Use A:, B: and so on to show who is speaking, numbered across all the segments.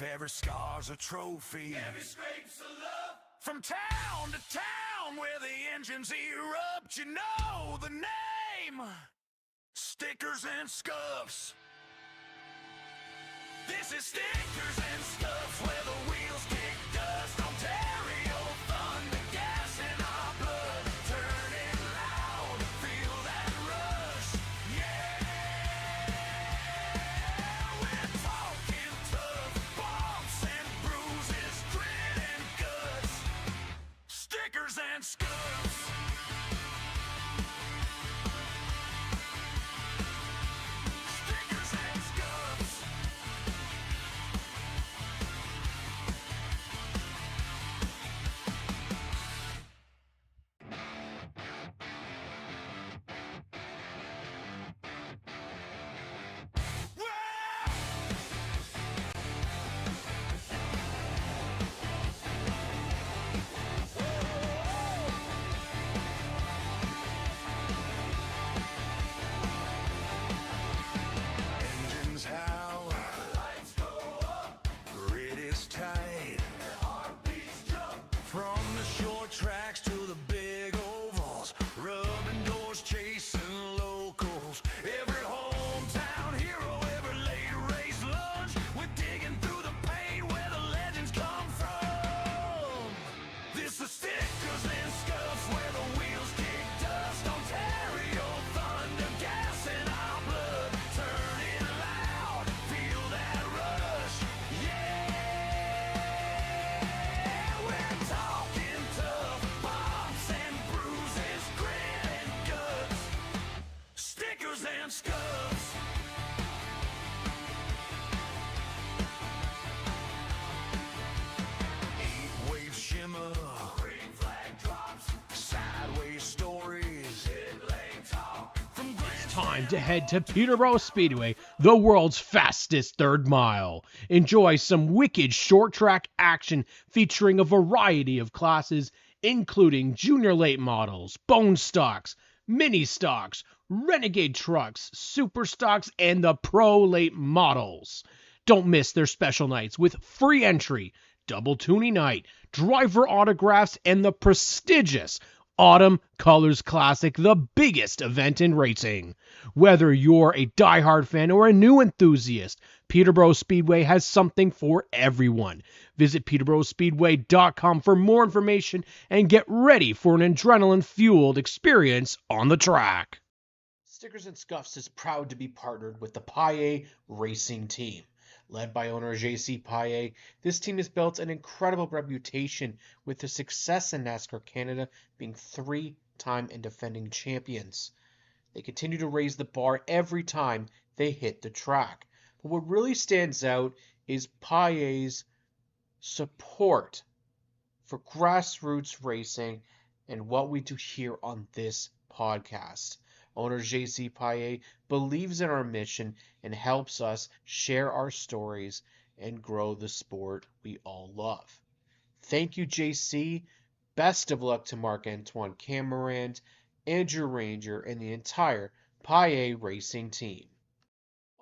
A: Every scar's a trophy. Every scrape's a love. From town to town where the engines erupt, you know the name. Stickers and Scuffs. This is Stickers and Scuffs where the wheels kick dust. Ontario thunder, gas in our blood. Turning loud, feel that rush. Yeah, we're talking tough, bumps and bruises, grit and guts. Stickers and Scuffs. Stickers and Scuffs. Engines howl, lights go up, grid is tight, heartbeats jump. From the short tracks to the big ovals, rubbing doors, chasing locals. Every hometown hero, every late race lunch, we're digging through the pain where the legends come from. This is Stickers and Scuffs where the wheels kick dust. Ontario thunder, gas in our blood. Turning loud, feel that rush. Yeah, we're talking tough, bumps and bruises, grit and guts. Stickers and Scuffs. Eight wave shimmer, green flag drops, sideways stories, hit lane talk. From
B: Time to head to Peterborough Speedway, the world's fastest third mile. Enjoy some wicked short track action featuring a variety of classes, including junior late models, bone stocks, mini stocks, renegade trucks, super stocks, and the pro late models. Don't miss their special nights with free entry, double tuning night, driver autographs, and the prestigious Autumn Colors Classic, the biggest event in racing. Whether you're a diehard fan or a new enthusiast, Peterborough Speedway has something for everyone. Visit peterboroughspeedway.com for more information and get ready for an adrenaline-fueled experience on the track. Stickers and Scuffs is proud to be partnered with the Paille Racing team. Led by owner J.C. Paille, this team has built an incredible reputation with their success in NASCAR Canada, being 3-time and defending champions. They continue to raise the bar every time they hit the track. But what really stands out is Paille's support for grassroots racing and what we do here on this podcast. Owner J.C. Paille believes in our mission and helps us share our stories and grow the sport we all love. Thank you, J.C. Best of luck to Marc-Antoine Camerand, Andrew Ranger, and the entire Paille Racing team.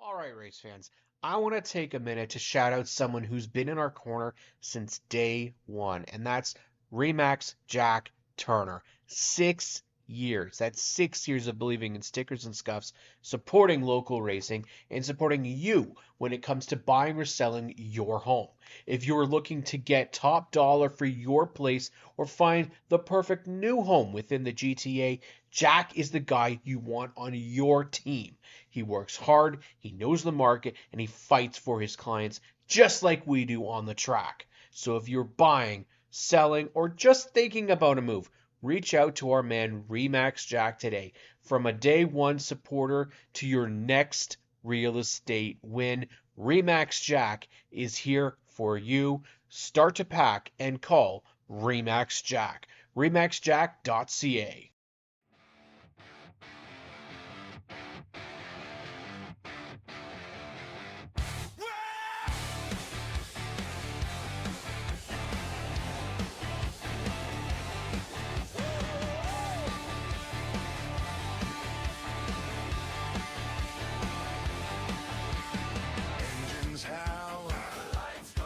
B: All right, race fans, I want to take a minute to shout out someone who's been in our corner since day one, and that's Remax Jack Turner. 6 years. That's 6 years of believing in Stickers and Scuffs, supporting local racing, and supporting you when it comes to buying or selling your home. If you are looking to get top dollar for your place or find the perfect new home within the GTA, Jack is the guy you want on your team. He works hard, he knows the market, and he fights for his clients just like we do on the track. So if you're buying, selling, or just thinking about a move, reach out to our man Remax Jack today. From a day one supporter to your next real estate win, Remax Jack is here for you. Start to pack and call Remax Jack. RemaxJack.ca.
A: Engines howl, lights go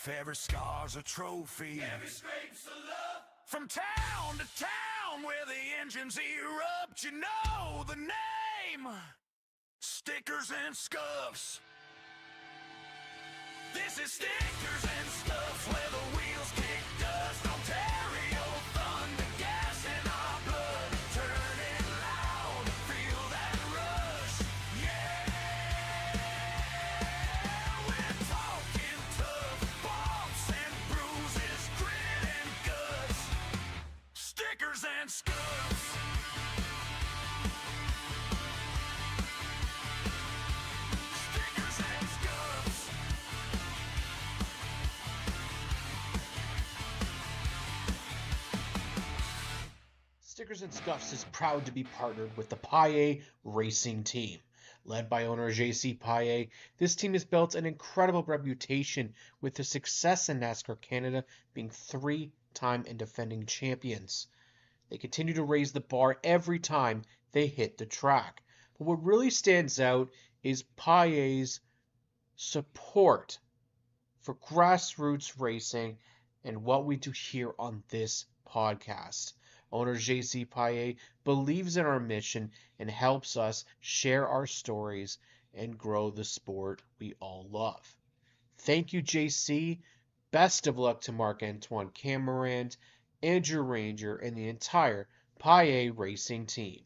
A: every scar's a trophy. Every scrape's a love. From town to town where the engines erupt, you know the name. Stickers and Scuffs. This is Stickers and Scuffs, where the wheels kick dust. Ontario thunder, gas in our blood. Turning loud, feel that rush. Yeah, we're talking tough, bumps and bruises, grit and guts. Stickers and Scuffs. Stickers and Scuffs.
B: Stickers and Scuffs is proud to be partnered with the Paille Racing team. Led by owner J.C. Paille, this team has built an incredible reputation with their success in NASCAR Canada, being three-time and defending champions. They continue to raise the bar every time they hit the track. But what really stands out is Paille's support for grassroots racing and what we do here on this podcast. Owner JC Paille believes in our mission and helps us share our stories and grow the sport we all love. Thank you, JC. Best of luck to Marc-Antoine Camarand, Andrew Ranger, and the entire Paille Racing team.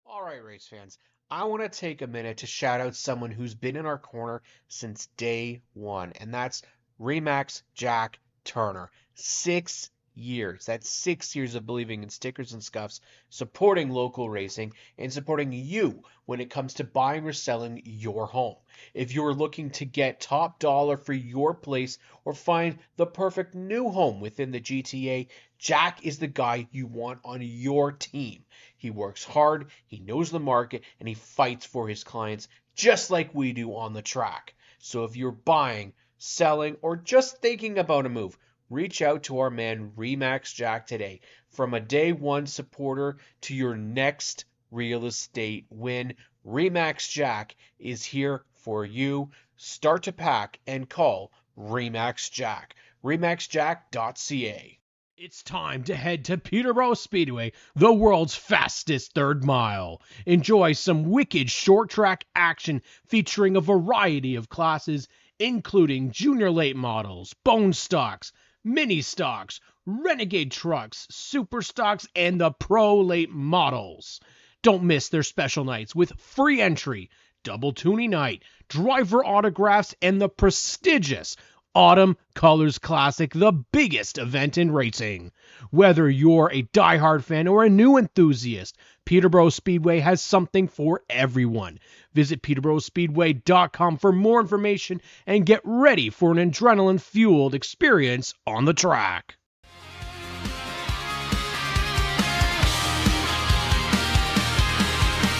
B: All right, race fans, I want to take a minute to shout out someone who's been in our corner since day one, and that's Remax Jack Turner. 6 years. That's 6 years of believing in Stickers and Scuffs, supporting local racing, and supporting you when it comes to buying or selling your home. If you're looking to get top dollar for your place or find the perfect new home within the GTA, Jack is the guy you want on your team. He works hard, he knows the market, and he fights for his clients just like we do on the track. So if you're buying, selling, or just thinking about a move, reach out to our man Remax Jack today. From a day one supporter to your next real estate win, Remax Jack is here for you. Start to pack and call Remax Jack. RemaxJack.ca. It's time to head to Peterborough Speedway, the world's fastest third mile. Enjoy some wicked short track action featuring a variety of classes, including junior late models, bone stocks, mini stocks, renegade trucks, super stocks, and the pro late models. Don't miss their special nights with free entry, double tuning night, driver autographs, and the prestigious Autumn Colors Classic, the biggest event in racing. Whether you're a diehard fan or a new enthusiast, Peterborough Speedway has something for everyone. Visit peterboroughspeedway.com for more information and get ready for an adrenaline-fueled experience on the track.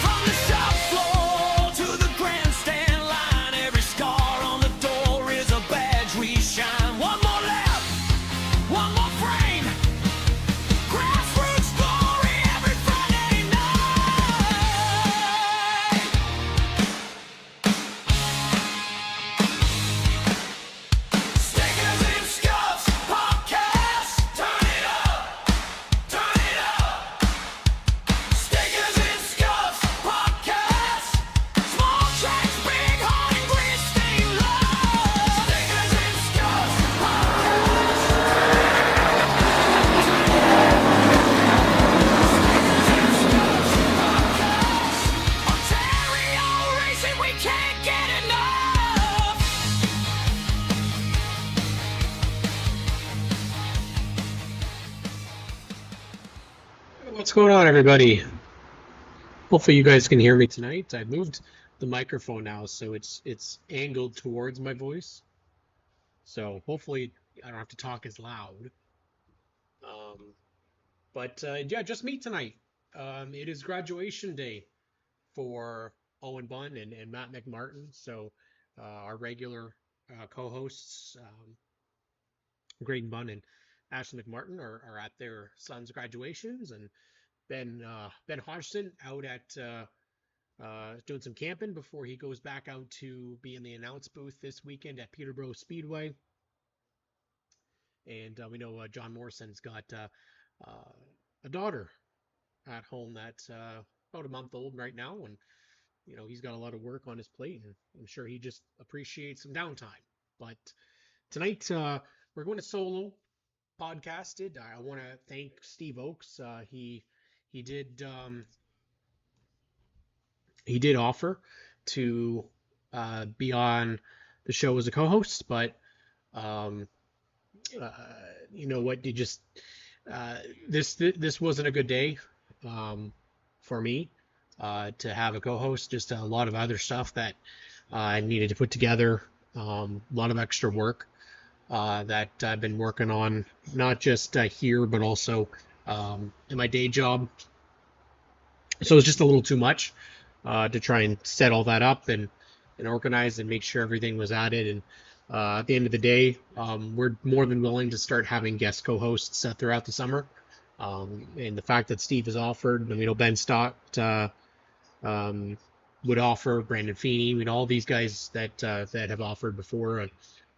A: From the shop floor to the grandstand line, every scar on the door is a badge we shine. One more lap, one more frame. Grassroots glory every Friday night. Stickers and Scuffs podcast. Turn it up, turn it up. Stickers and Scuffs podcast. Small tracks, big horn, and grit stain love. Stickers and Scuffs podcast. Ontario racing, we can't get enough.
B: What's going on, everybody? Hopefully you guys can hear me tonight. I've moved the microphone now so it's angled towards my voice. So hopefully I don't have to talk as loud. Yeah, just me tonight. It is graduation day for Owen Bunn and Matt McMartin. So our regular co-hosts, Graydon Bunn and Ashley McMartin, are at their sons' graduations, and Ben Hodgson out at doing some camping before he goes back out to be in the announce booth this weekend at Peterborough Speedway. And we know John Morrison's got a daughter at home that's about a month old right now, and he's got a lot of work on his plate, and I'm sure he just appreciates some downtime. But tonight we're going to solo podcasted. I want to thank Steve Oakes. He did he did offer to be on the show as a co-host, but um, you know what? You just this wasn't a good day for me to have a co-host. Just a lot of other stuff that I needed to put together. A lot of extra work that I've been working on, not just here, but also in my day job. So it's just a little too much to try and set all that up and organize and make sure everything was added. And at the end of the day, we're more than willing to start having guest co-hosts throughout the summer. And the fact that Steve has offered, Ben Stott would offer, Brandon Feeney, all these guys that have offered before.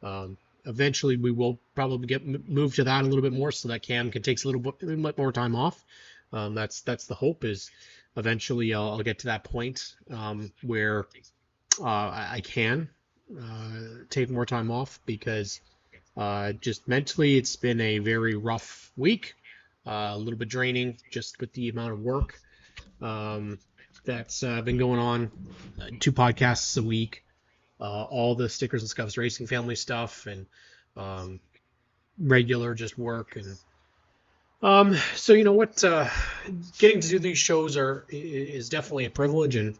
B: And eventually we will probably get moved to that a little bit more so that Cam can take a little bit more time off. That's the hope, is eventually I'll get to that point where I can take more time off, because just mentally it's been a very rough week, a little bit draining just with the amount of work that's been going on. 2 podcasts a week, all the Stickers and Scuffs Racing family stuff, and regular just work. And so you know what, getting to do these shows is definitely a privilege, and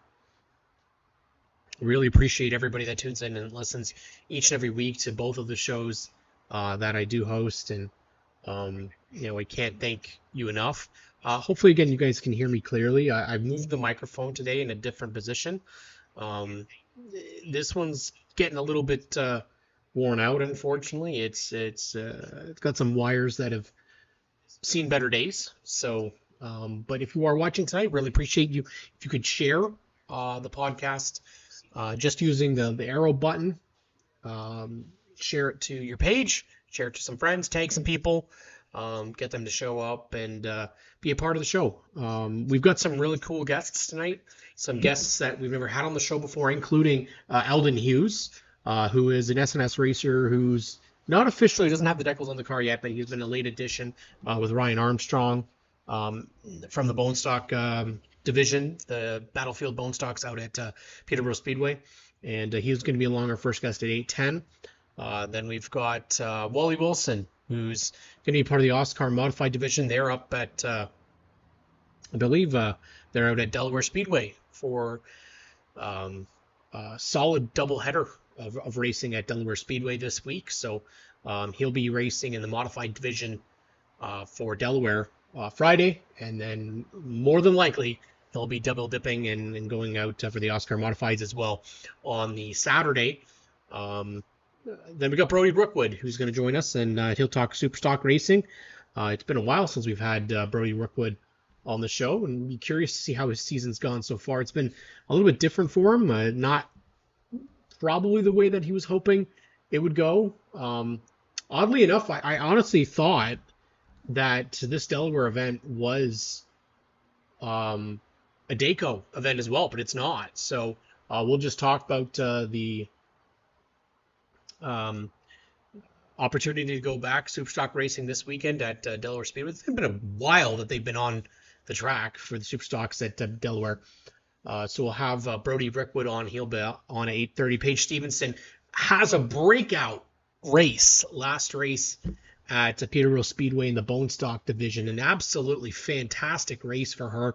B: really appreciate everybody that tunes in and listens each and every week to both of the shows that I do host. And I can't thank you enough. Hopefully, again, you guys can hear me clearly. I've moved the microphone today in a different position. This one's getting a little bit worn out, unfortunately. It's got some wires that have seen better days. So, but if you are watching tonight, really appreciate you if you could share the podcast just using the arrow button. Share it to your page, share it to some friends, tag some people, get them to show up and be a part of the show. We've got some really cool guests tonight, some guests that we've never had on the show before, including Eldon Hughes, who is an SNS racer who's not officially, doesn't have the decals on the car yet, but he's been a late addition with Ryan Armstrong from the Bone Stock division, the Battlefield Bone Stocks out at Peterborough Speedway. And he was going to be along our first guest at 8:10. Then we've got Wally Wilson, who's going to be part of the Oscar Modified division. They're up at, I believe, they're out at Delaware Speedway for a solid doubleheader of racing at Delaware Speedway this week. So he'll be racing in the Modified division for Delaware Friday, and then more than likely he'll be double dipping and going out for the Oscar Modifieds as well on the Saturday. Then we got Brody Rookwood, who's going to join us, and he'll talk Superstock racing. It's been a while since we've had Brody Rookwood on the show, and be curious to see how his season's gone so far. It's been a little bit different for him, not probably the way that he was hoping it would go. Oddly enough, I honestly thought that this Delaware event was a Dayco event as well, but it's not. So we'll just talk about the opportunity to go back Superstock racing this weekend at Delaware Speedway. It's been a while that they've been on the track for the Superstocks at Delaware. So we'll have Brody Rookwood on. He'll be on at 8:30. Paige Stevenson has a breakout race, last race at Peterborough Speedway in the Bone Stock division. An absolutely fantastic race for her.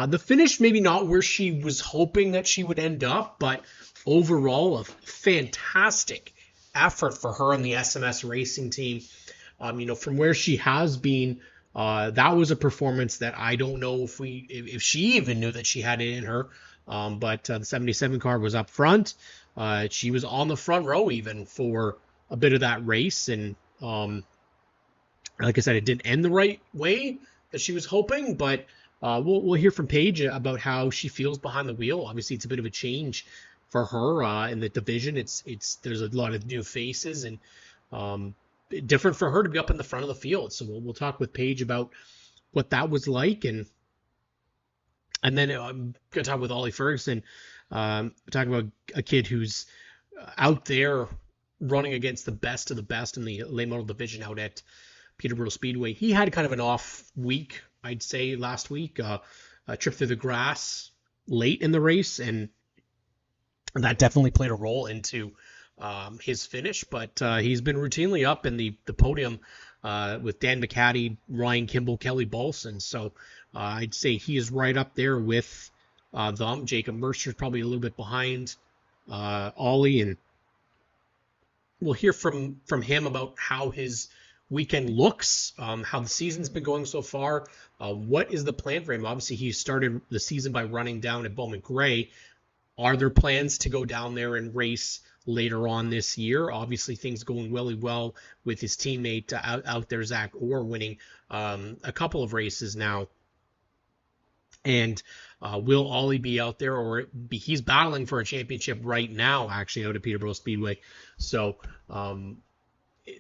B: The finish maybe not where she was hoping that she would end up, but overall a fantastic effort for her and the SMS racing team. From where she has been, that was a performance that I don't know if she even knew that she had it in her. But the 77 car was up front. She was on the front row even for a bit of that race, and like I said, it didn't end the right way that she was hoping, but we'll hear from Paige about how she feels behind the wheel. Obviously, it's a bit of a change for her in the division. There's a lot of new faces, and different for her to be up in the front of the field. So we'll talk with Paige about what that was like, and then I'm gonna talk with Ollie Ferguson, talk about a kid who's out there running against the best of the best in the late model division out at Peterborough Speedway. He had kind of an off week, I'd say, last week. A trip through the grass late in the race, and that definitely played a role into his finish. But he's been routinely up in the podium with Dan McCaddy, Ryan Kimball, Kelly Bolson. So I'd say he is right up there with them. Jacob Mercer's probably a little bit behind Ollie, and we'll hear from him about how his weekend looks, how the season's been going so far, what is the plan for him. Obviously, he started the season by running down at Bowman Gray. Are there plans to go down there and race later on this year? Obviously, things going really well with his teammate out there, Zach Orr, winning a couple of races now. And will Ollie be out there, or he's battling for a championship right now, actually, out at Peterborough Speedway. So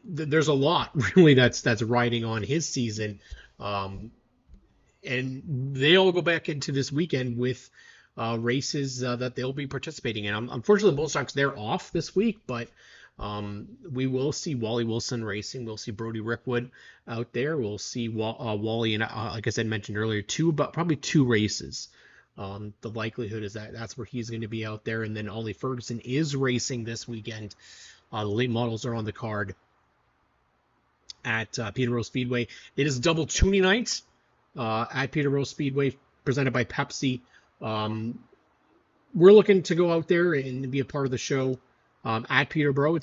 B: there's a lot really that's riding on his season. And they all go back into this weekend with races that they'll be participating in. Unfortunately, the Bullstocks, they're off this week, but we will see Wally Wilson racing. We'll see Brody Rickwood out there. We'll see Wally, and like I said, mentioned earlier, probably two races. The likelihood is that's where he's going to be out there. And then Ollie Ferguson is racing this weekend. The late models are on the card at Peterborough Speedway. It is double tuning night at Peterborough Speedway, presented by Pepsi. We're looking to go out there and be a part of the show at Peterborough.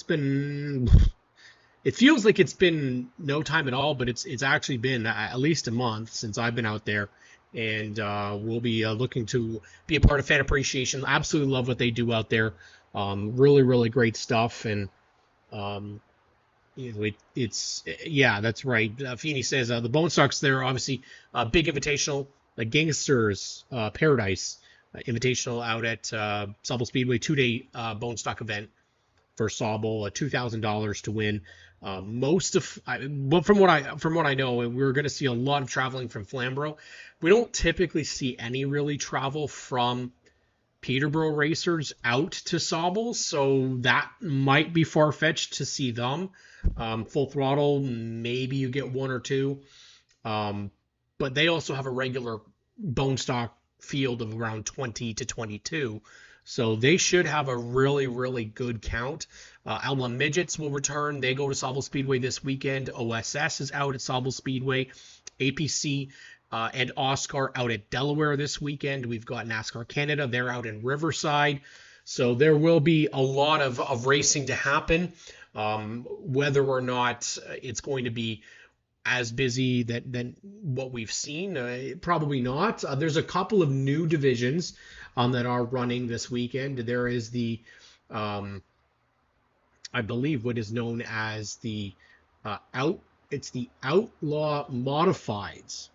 B: It feels like it's been no time at all, but it's actually been at least a month since I've been out there, and we'll be looking to be a part of Fan Appreciation. Absolutely love what they do out there. Really, really great stuff, and that's right. Feeney says the Bone Stocks, they're obviously a big invitational, the Gangsters Paradise Invitational out at Sauble Speedway, 2-day Bone Stock event for Sauble, $2,000 to win. From what I know, we're going to see a lot of traveling from Flamborough. We don't typically see any really travel from Peterborough racers out to Sauble, so that might be far-fetched to see them. Full Throttle, maybe you get one or two, but they also have a regular bone stock field of around 20 to 22, so they should have a really, really good count. Alma Midgets will return. They go to Sauble Speedway this weekend. OSS is out at Sauble Speedway. APC and Oscar out at Delaware this weekend. We've got NASCAR Canada. They're out in Riverside. So there will be a lot of racing to happen. Whether or not it's going to be as busy than what we've seen, probably not. There's a couple of new divisions that are running this weekend. There is the, I believe, what is known as the Outlaw Modifieds.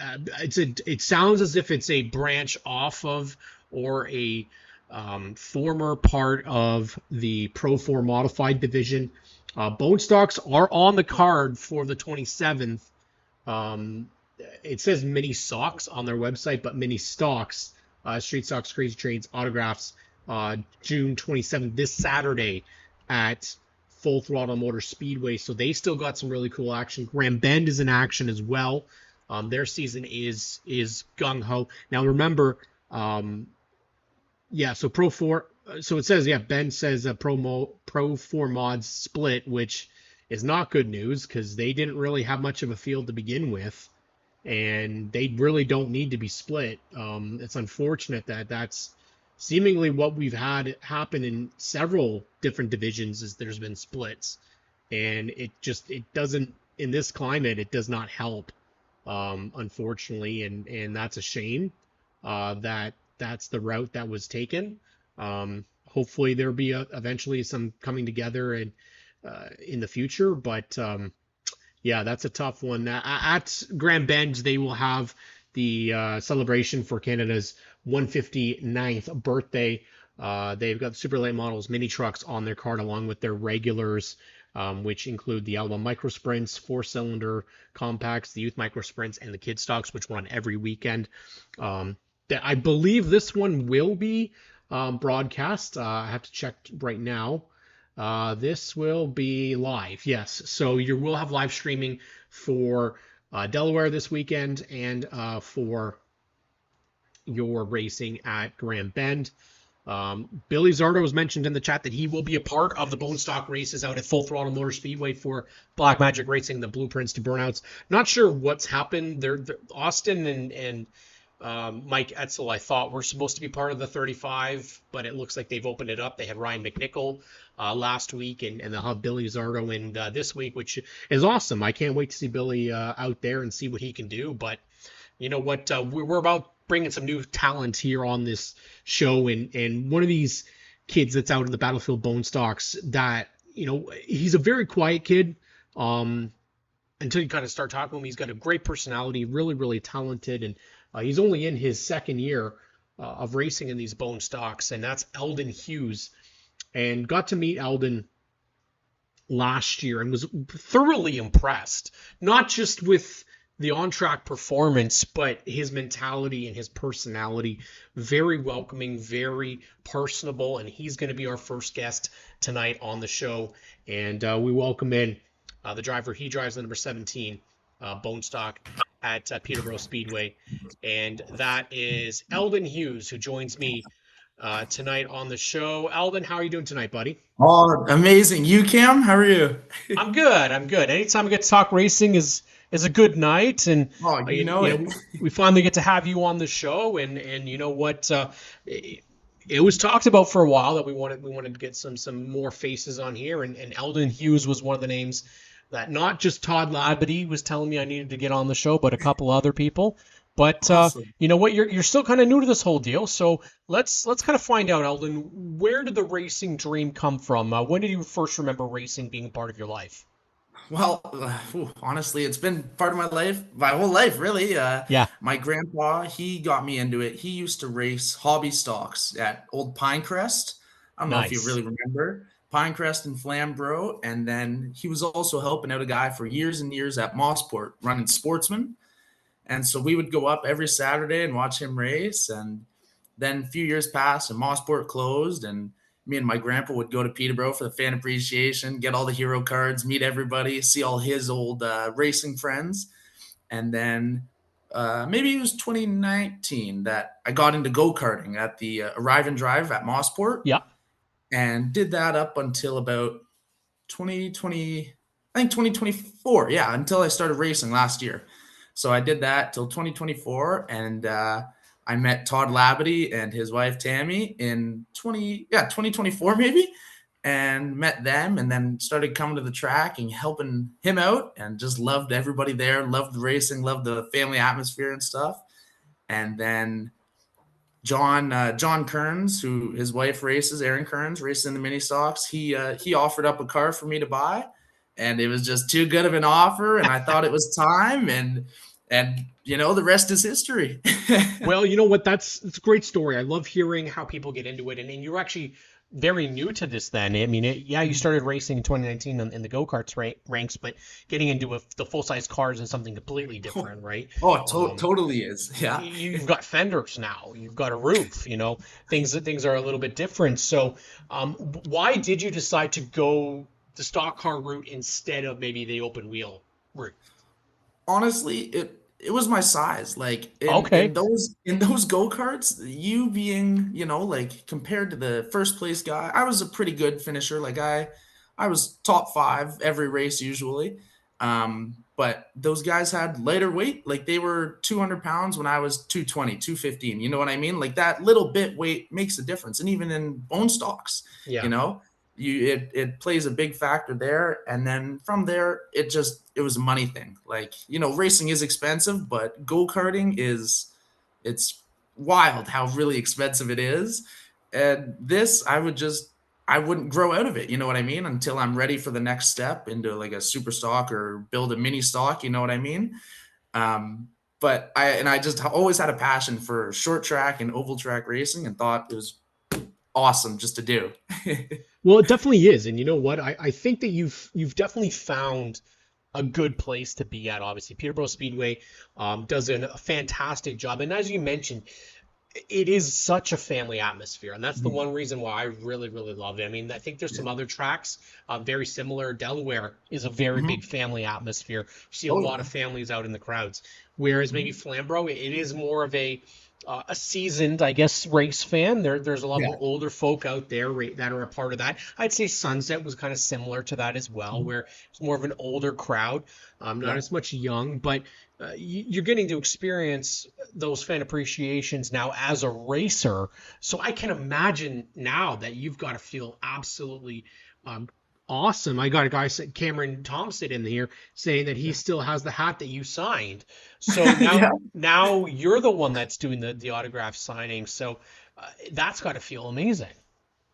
B: It sounds as if it's a branch off of, or a former part of the Pro 4 Modified division. Bone Stocks are on the card for the 27th. It says Mini Stocks on their website, but Mini Stocks, Street Stocks, Crazy Trades, Autographs, June 27th, this Saturday at Full Throttle Motor Speedway. So they still got some really cool action. Grand Bend is in action as well. Their season is gung-ho. Now remember, so Pro 4, so it says, Ben says Pro 4 mods split, which is not good news because they didn't really have much of a field to begin with, and they really don't need to be split. It's unfortunate that that's seemingly what we've had happen in several different divisions, is there's been splits, and it doesn't, in this climate, it does not help, unfortunately, and that's a shame that's the route that was taken. Hopefully there'll be eventually some coming together and in the future, but that's a tough one. At Grand Bend, they will have the celebration for Canada's 159th birthday. They've got super late models, mini trucks on their card along with their regulars. which include the Alabama Micro Sprints, 4-cylinder compacts, the Youth Micro Sprints, and the Kid Stocks, which run every weekend. I believe this one will be broadcast. I have to check right now. This will be live, yes. So you will have live streaming for Delaware this weekend and for your racing at Grand Bend. Billy Zardo was mentioned in the chat that he will be a part of the bone stock races out at Full Throttle Motor Speedway for Black Magic Racing, the Blueprints to Burnouts. Not sure what's happened. Austin and Mike Etzel, I thought, were supposed to be part of the 35, but it looks like they've opened it up. They had Ryan McNichol last week, and they'll have Billy Zardo in this week, which is awesome. I can't wait to see Billy out there and see what he can do. But you know what? We're about bringing some new talent here on this show, and one of these kids that's out in the Battlefield Bone Stocks that, you know, he's a very quiet kid until you kind of start talking to him. He's got a great personality, really, really talented, and he's only in his second year of racing in these bone stocks, and that's Eldon Hughes. And got to meet Eldon last year and was thoroughly impressed, not just with the on-track performance, but his mentality and his personality. Very welcoming, very personable, and he's going to be our first guest tonight on the show. And we welcome in the driver. He drives the number 17 bone stock at Peterborough Speedway, and that is Eldon Hughes, who joins me tonight on the show. Eldon, how are you doing tonight, buddy?
C: Oh, amazing. You, Cam? How are you?
B: I'm good. Anytime I get to talk racing is a good night, and we finally get to have you on the show, and you know what? It was talked about for a while that we wanted to get some more faces on here, and Eldon Hughes was one of the names that not just Todd Labadie was telling me I needed to get on the show, but a couple other people. But
C: Awesome.
B: you know what? You're still kind of new to this whole deal, so let's kind of find out, Eldon. Where did the racing dream come from? When did you first remember racing being a part of your life?
C: Well, honestly, it's been part of my whole life, really.
B: Yeah.
C: My grandpa, he got me into it. He used to race hobby stocks at Old Pinecrest. I don't know if you
B: Nice.
C: really remember. Pinecrest and Flamborough. And then he was also helping out a guy for years and years at Mossport running Sportsman. And so we would go up every Saturday and watch him race. And then a few years passed and Mossport closed, and me and my grandpa would go to Peterborough for the fan appreciation, get all the hero cards, meet everybody, see all his old racing friends. And then maybe it was 2019 that I got into go-karting at the Arrive and Drive at Mossport.
B: Yeah.
C: And did that up until about 2020, I think 2024. Yeah, until I started racing last year. So I did that till 2024, and I met Todd Labadie and his wife Tammy in 2024 maybe, and met them, and then started coming to the track and helping him out, and just loved everybody there, loved the racing, loved the family atmosphere and stuff. And then John Kearns, who his wife races, Aaron Kearns, races in the mini stocks, he offered up a car for me to buy, and it was just too good of an offer, and I thought it was time, and you know, the rest is history.
B: Well, you know what? It's a great story. I love hearing how people get into it, and you're actually very new to this then. I mean, you started racing in 2019 in the go-karts ranks, but getting into the full-size cars is something completely different, right?
C: Oh, totally is. Yeah.
B: You've got fenders now. You've got a roof. You know, things are a little bit different. So, why did you decide to go the stock car route instead of maybe the open wheel route?
C: Honestly, it was my size. Like in those go-karts, you being, you know, like compared to the first place guy, I was a pretty good finisher. Like I was top 5 every race usually. But those guys had lighter weight. Like they were 200 pounds when I was 220, 215. You know what I mean? Like that little bit weight makes a difference. And even in bone stocks,
B: Yeah.
C: you know, it plays a big factor there. And then from there, it was a money thing. Like, you know, racing is expensive, but go-karting it's wild how really expensive it is. And this, I wouldn't grow out of it. You know what I mean? Until I'm ready for the next step into like a super stock or build a mini stock. You know what I mean? But I just always had a passion for short track and oval track racing, and thought it was awesome just to do.
B: Well, it definitely is. And you know what? I think that you've definitely found a good place to be at. Obviously, Peterborough Speedway does a fantastic job. And as you mentioned, it is such a family atmosphere, and that's the one reason why I really, really love it. I mean, I think there's
C: Yeah.
B: some other tracks very similar. Delaware is a very
C: Hmm.
B: big family atmosphere. You see a lot of
C: Totally.
B: families out in the crowds, whereas maybe
C: Mhm.
B: Flamborough, it is more of a seasoned, I guess, race fan. There's a lot
C: Yeah.
B: more older folk out there that are a part of that. I'd say Sunset was kind of similar to that as well,
C: Mhm.
B: where it's more of an older crowd, not
C: Yeah.
B: as much young, but you're getting to experience those fan appreciations now as a racer. So I can imagine now that you've got to feel absolutely um, awesome. I got a guy, Cameron Thompson, in here saying that he
C: Yeah.
B: still has the hat that you signed. So now,
C: Yeah.
B: now you're the one that's doing the autograph signing. So that's got to feel amazing.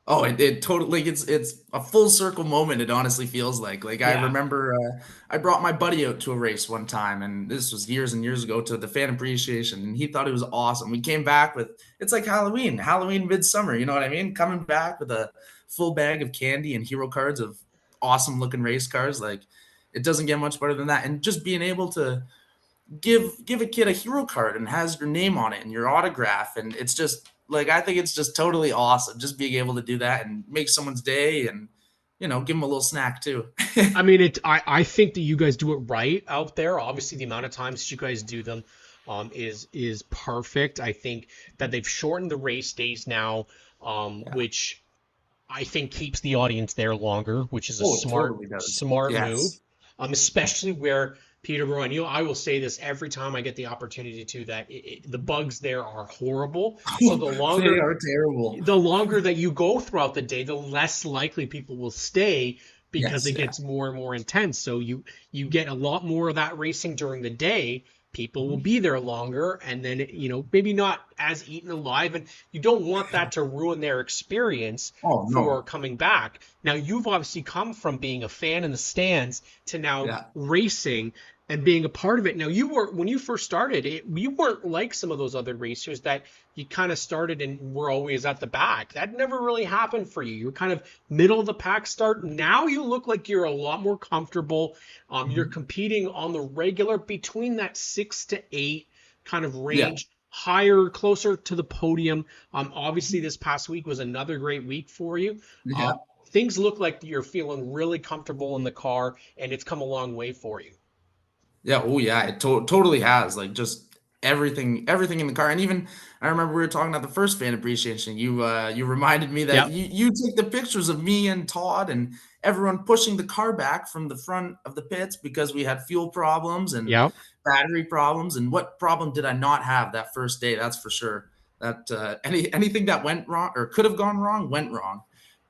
C: Oh, it totally it's a full circle moment. It honestly feels like I
B: Yeah.
C: remember I brought my buddy out to a race one time, and this was years and years ago to the fan appreciation, and he thought it was awesome. We came back with it's like Halloween midsummer. You know what I mean? Coming back with a full bag of candy and hero cards of awesome looking race cars. Like it doesn't get much better than that, and just being able to give a kid a hero card and has your name on it and your autograph, and it's just like I think it's just totally awesome just being able to do that and make someone's day and give them a little snack too.
B: I mean, I think that you guys do it right out there. Obviously, the amount of times that you guys do them is perfect. I think that they've shortened the race days now,
C: Yeah.
B: which I think keeps the audience there longer, which is a
C: Oh, it
B: smart
C: totally does.
B: smart move.
C: Yes.
B: Especially where Peterborough, and I will say this every time I get the opportunity to, that the bugs there are horrible. So
C: They are terrible.
B: the longer that you go throughout the day, the less likely people will stay because
C: Yes.
B: it
C: Yeah.
B: gets more and more intense. So you get a lot more of that racing during the day. People will
C: Mhm.
B: be there longer, and then maybe not as eaten alive, and you don't want that to ruin their experience
C: Oh
B: for
C: no.
B: coming back. Now you've obviously come from being a fan in the stands to now
C: Yeah.
B: racing and being a part of it. Now you were when you first started, you weren't like some of those other racers that you kind of started and were always at the back. That never really happened for you. You were kind of middle of the pack start. Now you look like you're a lot more comfortable. You're
C: Mhm.
B: competing on the regular between that 6 to 8 kind of
C: Yeah.
B: range, higher, closer to the podium. Obviously, this past week was another great week for you.
C: Yeah.
B: Things look like you're feeling really comfortable in the car, and it's come a long way for you.
C: Yeah, oh yeah, it totally has, like, just everything in the car, and even I remember we were talking about the first fan appreciation, you reminded me that
B: Yep.
C: you took the pictures of me and Todd and everyone pushing the car back from the front of the pits because we had fuel problems and
B: Yep.
C: battery problems, and what problem did I not have that first day, that's for sure. That, anything that went wrong or could have gone wrong, went wrong,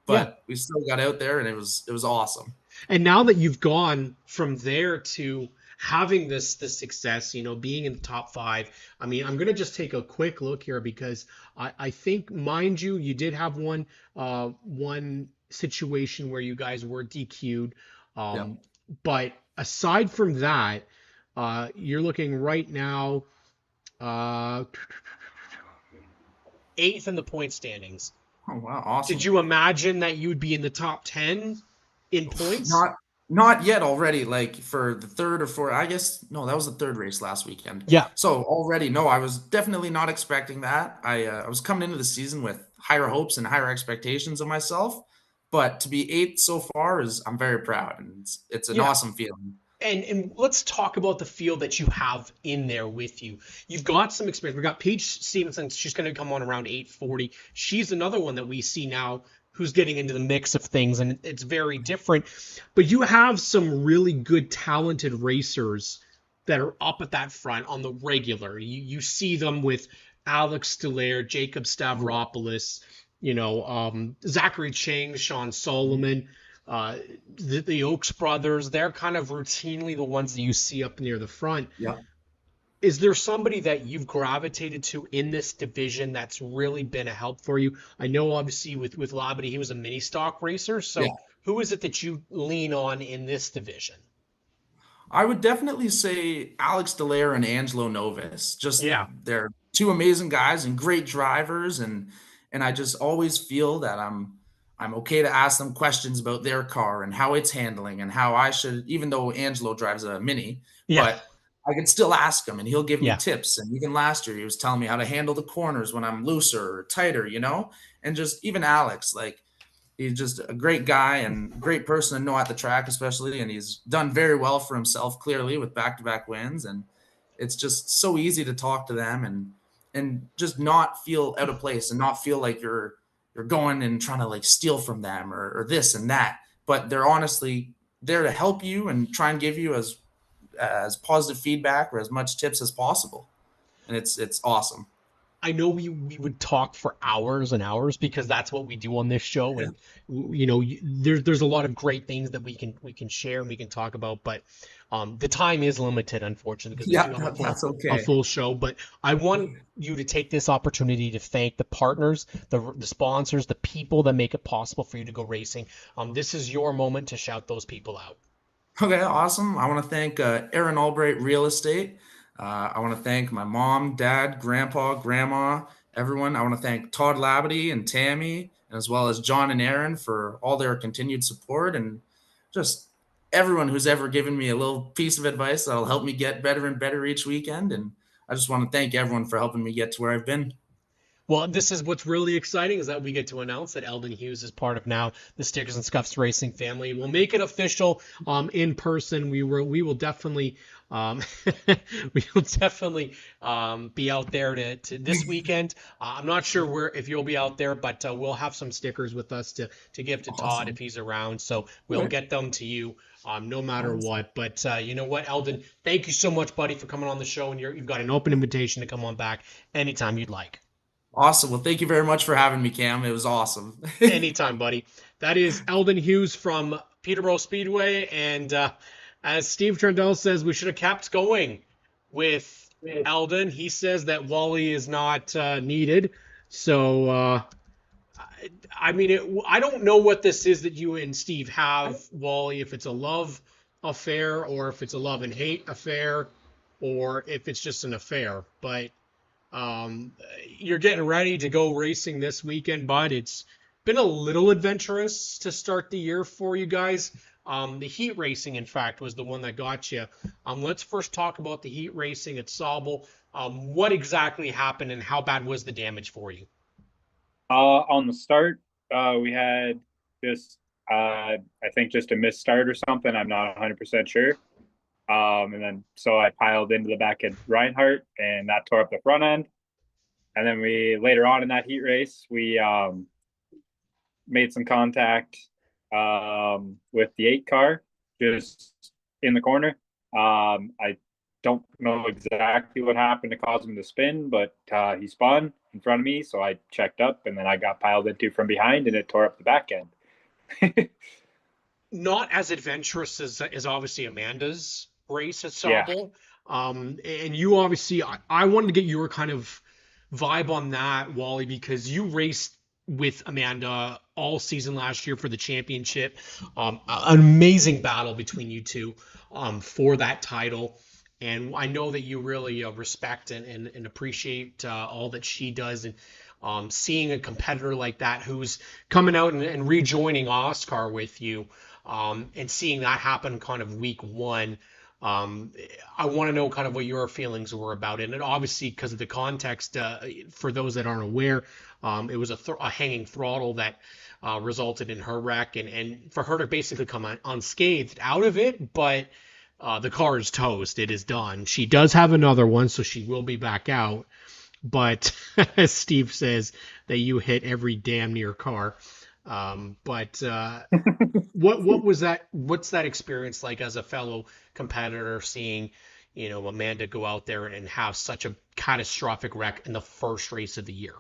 B: Yeah.
C: but we still got out there and it was awesome.
B: And now that you've gone from there to having this success, being in the top five, I mean, I'm gonna just take a quick look here because I think, mind you, you did have one situation where you guys were DQ'd.
C: Yeah.
B: Um, but aside from that, you're looking right now uh, eighth in the point standings.
C: Oh, wow,
B: Did
C: awesome.
B: you imagine that you would be in the top 10 in points?
C: Not not yet already, like, for the 3rd or 4th I guess no, that was the 3rd race last weekend.
B: Yeah.
C: So, already, no, I was definitely not expecting that. I was coming into the season with higher hopes and higher expectations of myself, but to be 8th so far is I'm very proud, and it's an
B: Yeah.
C: awesome feeling.
B: And let's talk about the field that you have in there with you. You've got some experience. We've got Paige Stevenson. She's going to come on around 8:40. She's another one that we see now who's getting into the mix of things, and it's very different. But you have some really good, talented racers that are up at that front on the regular. You see them with Alex Stelaire, Jacob
C: Yeah.
B: Stavropoulos, Zachary Chang, Sean Solomon, uh, the Oaks brothers. They're kind of routinely the ones that you see up near the front.
C: Yeah.
B: Is there somebody that you've gravitated to in this division that's really been a help for you? I know obviously with Labadie, he was a mini stock racer.
C: Yeah.
B: So who is it that you lean on in this division?
C: I would definitely say Alex Dallaire and Angelo Novus. Just
B: Yeah.
C: they're two amazing guys and great drivers, and and I just always feel that I'm okay to ask them questions about their car and how it's handling and how I should, even though Angelo drives a Mini,
B: Yeah.
C: but I can still ask him and he'll give me
B: Yeah.
C: tips. And even last year, he was telling me how to handle the corners when I'm looser or tighter, and just even Alex, like he's just a great guy and great person to know at the track, especially. And he's done very well for himself, clearly, with back-to-back wins. And it's just so easy to talk to them and just not feel out of place and not feel like you're going and trying to like steal from them or this and that. But they're honestly there to help you and try and give you as positive feedback or as much tips as possible. And it's awesome.
B: I know we would talk for hours and hours because that's what we do on this show,
C: Yeah.
B: and there's a lot of great things that we can share and we can talk about, but the time is limited, unfortunately, because we
C: Yeah,
B: do have a full
C: that's
B: a
C: okay.
B: full show. But I want you to take this opportunity to thank the partners, the sponsors, the people that make it possible for you to go racing. This is your moment to shout those people out.
C: Okay, awesome. I want to thank Aaron Albright Real Estate. I want to thank my mom, dad, grandpa, grandma, everyone. I want to thank Todd Labadie and Tammy, as well as John and Aaron for all their continued support and just everyone who's ever given me a little piece of advice that'll help me get better and better each weekend. And I just want to thank everyone for helping me get to where I've been.
B: Well, this is what's really exciting is that we get to announce that Eldon Hughes is part of now the Stickers and Scuffs Racing family. We'll make it official in person. We will definitely we will definitely be out there to this weekend. I'm not sure where if you'll be out there, but we'll have some stickers with us to give to Todd if
C: Awesome.
B: he's around. So we'll
C: Okay.
B: get them to you no matter
C: Awesome.
B: what. But you know what, Eldon, thank you so much, buddy, for coming on the show, and you've got an open invitation to come on back anytime you'd like.
C: Awesome. Well, thank you very much for having me, Cam. It was awesome.
B: Anytime, buddy. That is Eldon Hughes from Peterborough Speedway. And as Steve Trundle says, we should have kept going with Eldon. He says that Wally is not needed. So, I mean, I don't know what this is that you and Steve have, Wally, if it's a love affair or if it's a love and hate affair or if it's just an affair. But you're getting ready to go racing this weekend, bud. It's been a little adventurous to start the year for you guys. The heat racing, in fact, was the one that got you. Let's first talk about the heat racing at Sauble. What exactly happened and how bad was the damage for you?
D: On the start, we had just, I think just a missed start or something. I'm not 100% sure. And then so I piled into the back of Reinhardt, and that tore up the front end. And then we later on in that heat race, we made some contact with the 8 car just in the corner. I don't know exactly what happened to cause him to spin, but he spun in front of me, so I checked up, and then I got piled into from behind, and it tore up the back end.
B: Not as adventurous as obviously Amanda's race at
D: Yeah.
B: Sauble. And you obviously, I wanted to get your kind of vibe on that, Wally, because you raced with Amanda all season last year for the championship. An amazing battle between you two for that title. And I know that you really respect and appreciate all that she does. And seeing a competitor like that who's coming out and rejoining Oscar with you and seeing that happen kind of week one. I want to know kind of what your feelings were about it. And obviously, because of the context, for those that aren't aware, it was a hanging throttle that resulted in her wreck, and for her to basically come unscathed out of it, but the car is toast. It is done. She does have another one, so she will be back out. But as Steve says, that you hit every damn near car. But what was that? What's that experience like as a fellow competitor, seeing Amanda go out there and have such a catastrophic wreck in the first race of the year?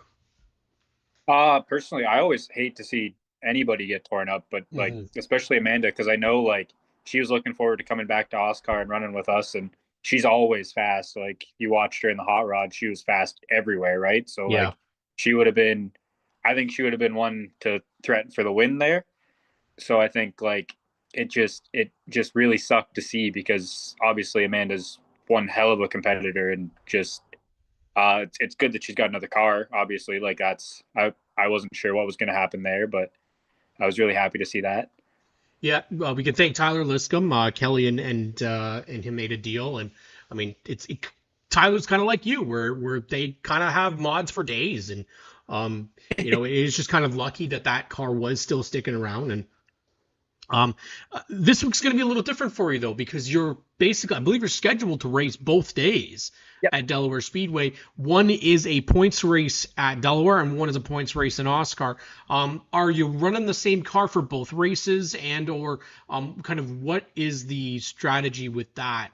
D: Personally, I always hate to see anybody get torn up, but like
B: Hmm.
D: especially Amanda, because I know like she was looking forward to coming back to Oscar and running with us, and she's always fast. Like you watched her in the hot rod, she was fast everywhere, right? So
B: Yeah.
D: like she would have been, I think she would have been one to threaten for the win there. So I think like it just really sucked to see because obviously Amanda's one hell of a competitor and just it's good that she's got another car. Obviously, like that's I wasn't sure what was going to happen there, but I was really happy to see that.
B: Yeah, we can thank Tyler Liscombe. Kelly and him made a deal, and I mean, Tyler's kind of like you, where they kind of have mods for days, and it's just kind of lucky that that car was still sticking around. And this week's going to be a little different for you though, because you're basically, I believe you're scheduled to race both days
D: Yep.
B: at Delaware Speedway. One is a points race at Delaware, and one is a points race in Oscar. Are you running the same car for both races, and or kind of what is the strategy with that?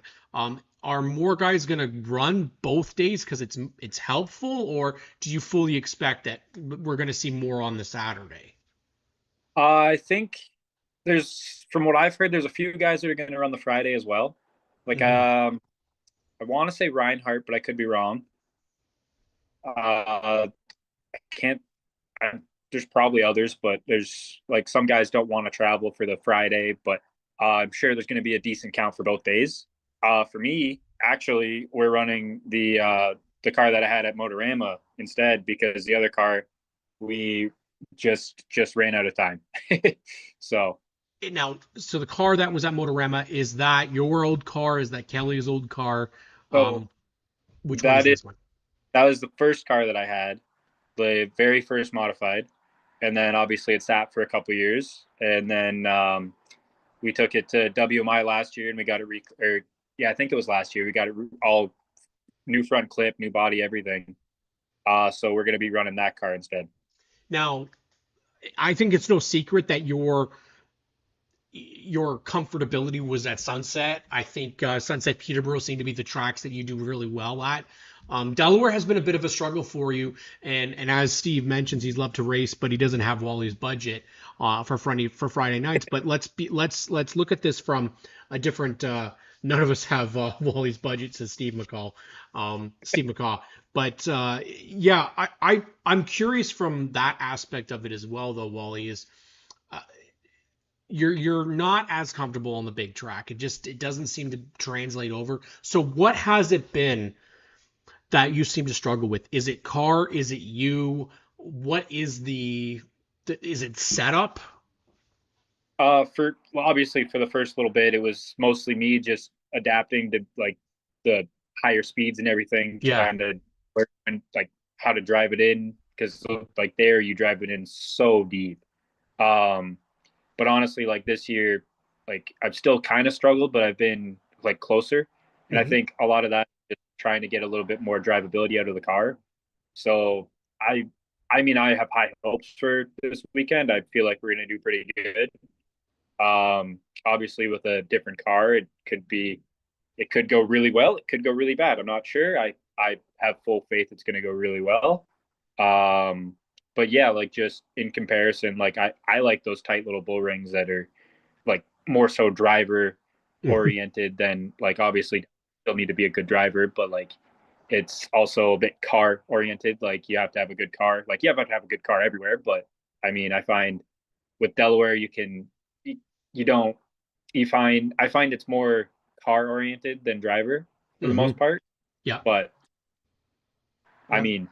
B: Are more guys going to run both days because it's helpful, or do you fully expect that we're going to see more on the Saturday?
D: I think from what I've heard, there's a few guys that are going to run the Friday as well. Like,
B: Mhm.
D: I want to say Reinhardt, but I could be wrong. I can't. There's probably others, but there's like some guys don't want to travel for the Friday, but I'm sure there's going to be a decent count for both days. For me, actually, we're running the car that I had at Motorama instead because the other car we just ran out of time. So
B: Now, so the car that was at Motorama, is that your old car? Is that Kelly's old car?
D: so
B: Um, which one is
D: that is
B: this one?
D: that was the first car that I had, the very first modified, and then obviously it sat for a couple years, and then we took it to WMI last year, and we got it yeah, I think it was last year. We got it all new front clip, new body, everything. So we're gonna be running that car instead.
B: Now, I think it's no secret that your comfortability was at Sunset. I think Sunset Peterborough seem to be the tracks that you do really well at. Delaware has been a bit of a struggle for you, and as Steve mentions, he's loved to race, but he doesn't have Wally's budget for Friday nights. But let's look at this from a different. None of us have Wally's budget, says Steve McCall. Steve McCaw. But yeah, I'm curious from that aspect of it as well, though. Wally is you're not as comfortable on the big track. It doesn't seem to translate over. So what has it been that you seem to struggle with? Is it car? Is it you? What is is it setup?
D: Obviously for the first little bit, it was mostly me just adapting to like the higher speeds and everything,
B: Yeah.
D: trying to learn like how to drive it in because like there you drive it in so deep. Um, but honestly, like this year, like I've still kind of struggled, but I've been like closer, and I
B: Hmm.
D: think a lot of that is trying to get a little bit more drivability out of the car. So I mean, I have high hopes for this weekend. I feel like we're going to do pretty good. Obviously, with a different car, it could go really well. It could go really bad. I'm not sure. I have full faith it's going to go really well. Um, but yeah, like just in comparison, like I like those tight little bull rings that are like more so driver oriented than like obviously still need to be a good driver, but like it's also a bit car oriented. Like you have to have a good car. Like you have to have a good car everywhere. But I mean, I find with Delaware, you don't you find I find it's more car oriented than driver for the
B: Hmm.
D: most part.
B: Yeah.
D: But I
B: Well,
D: mean,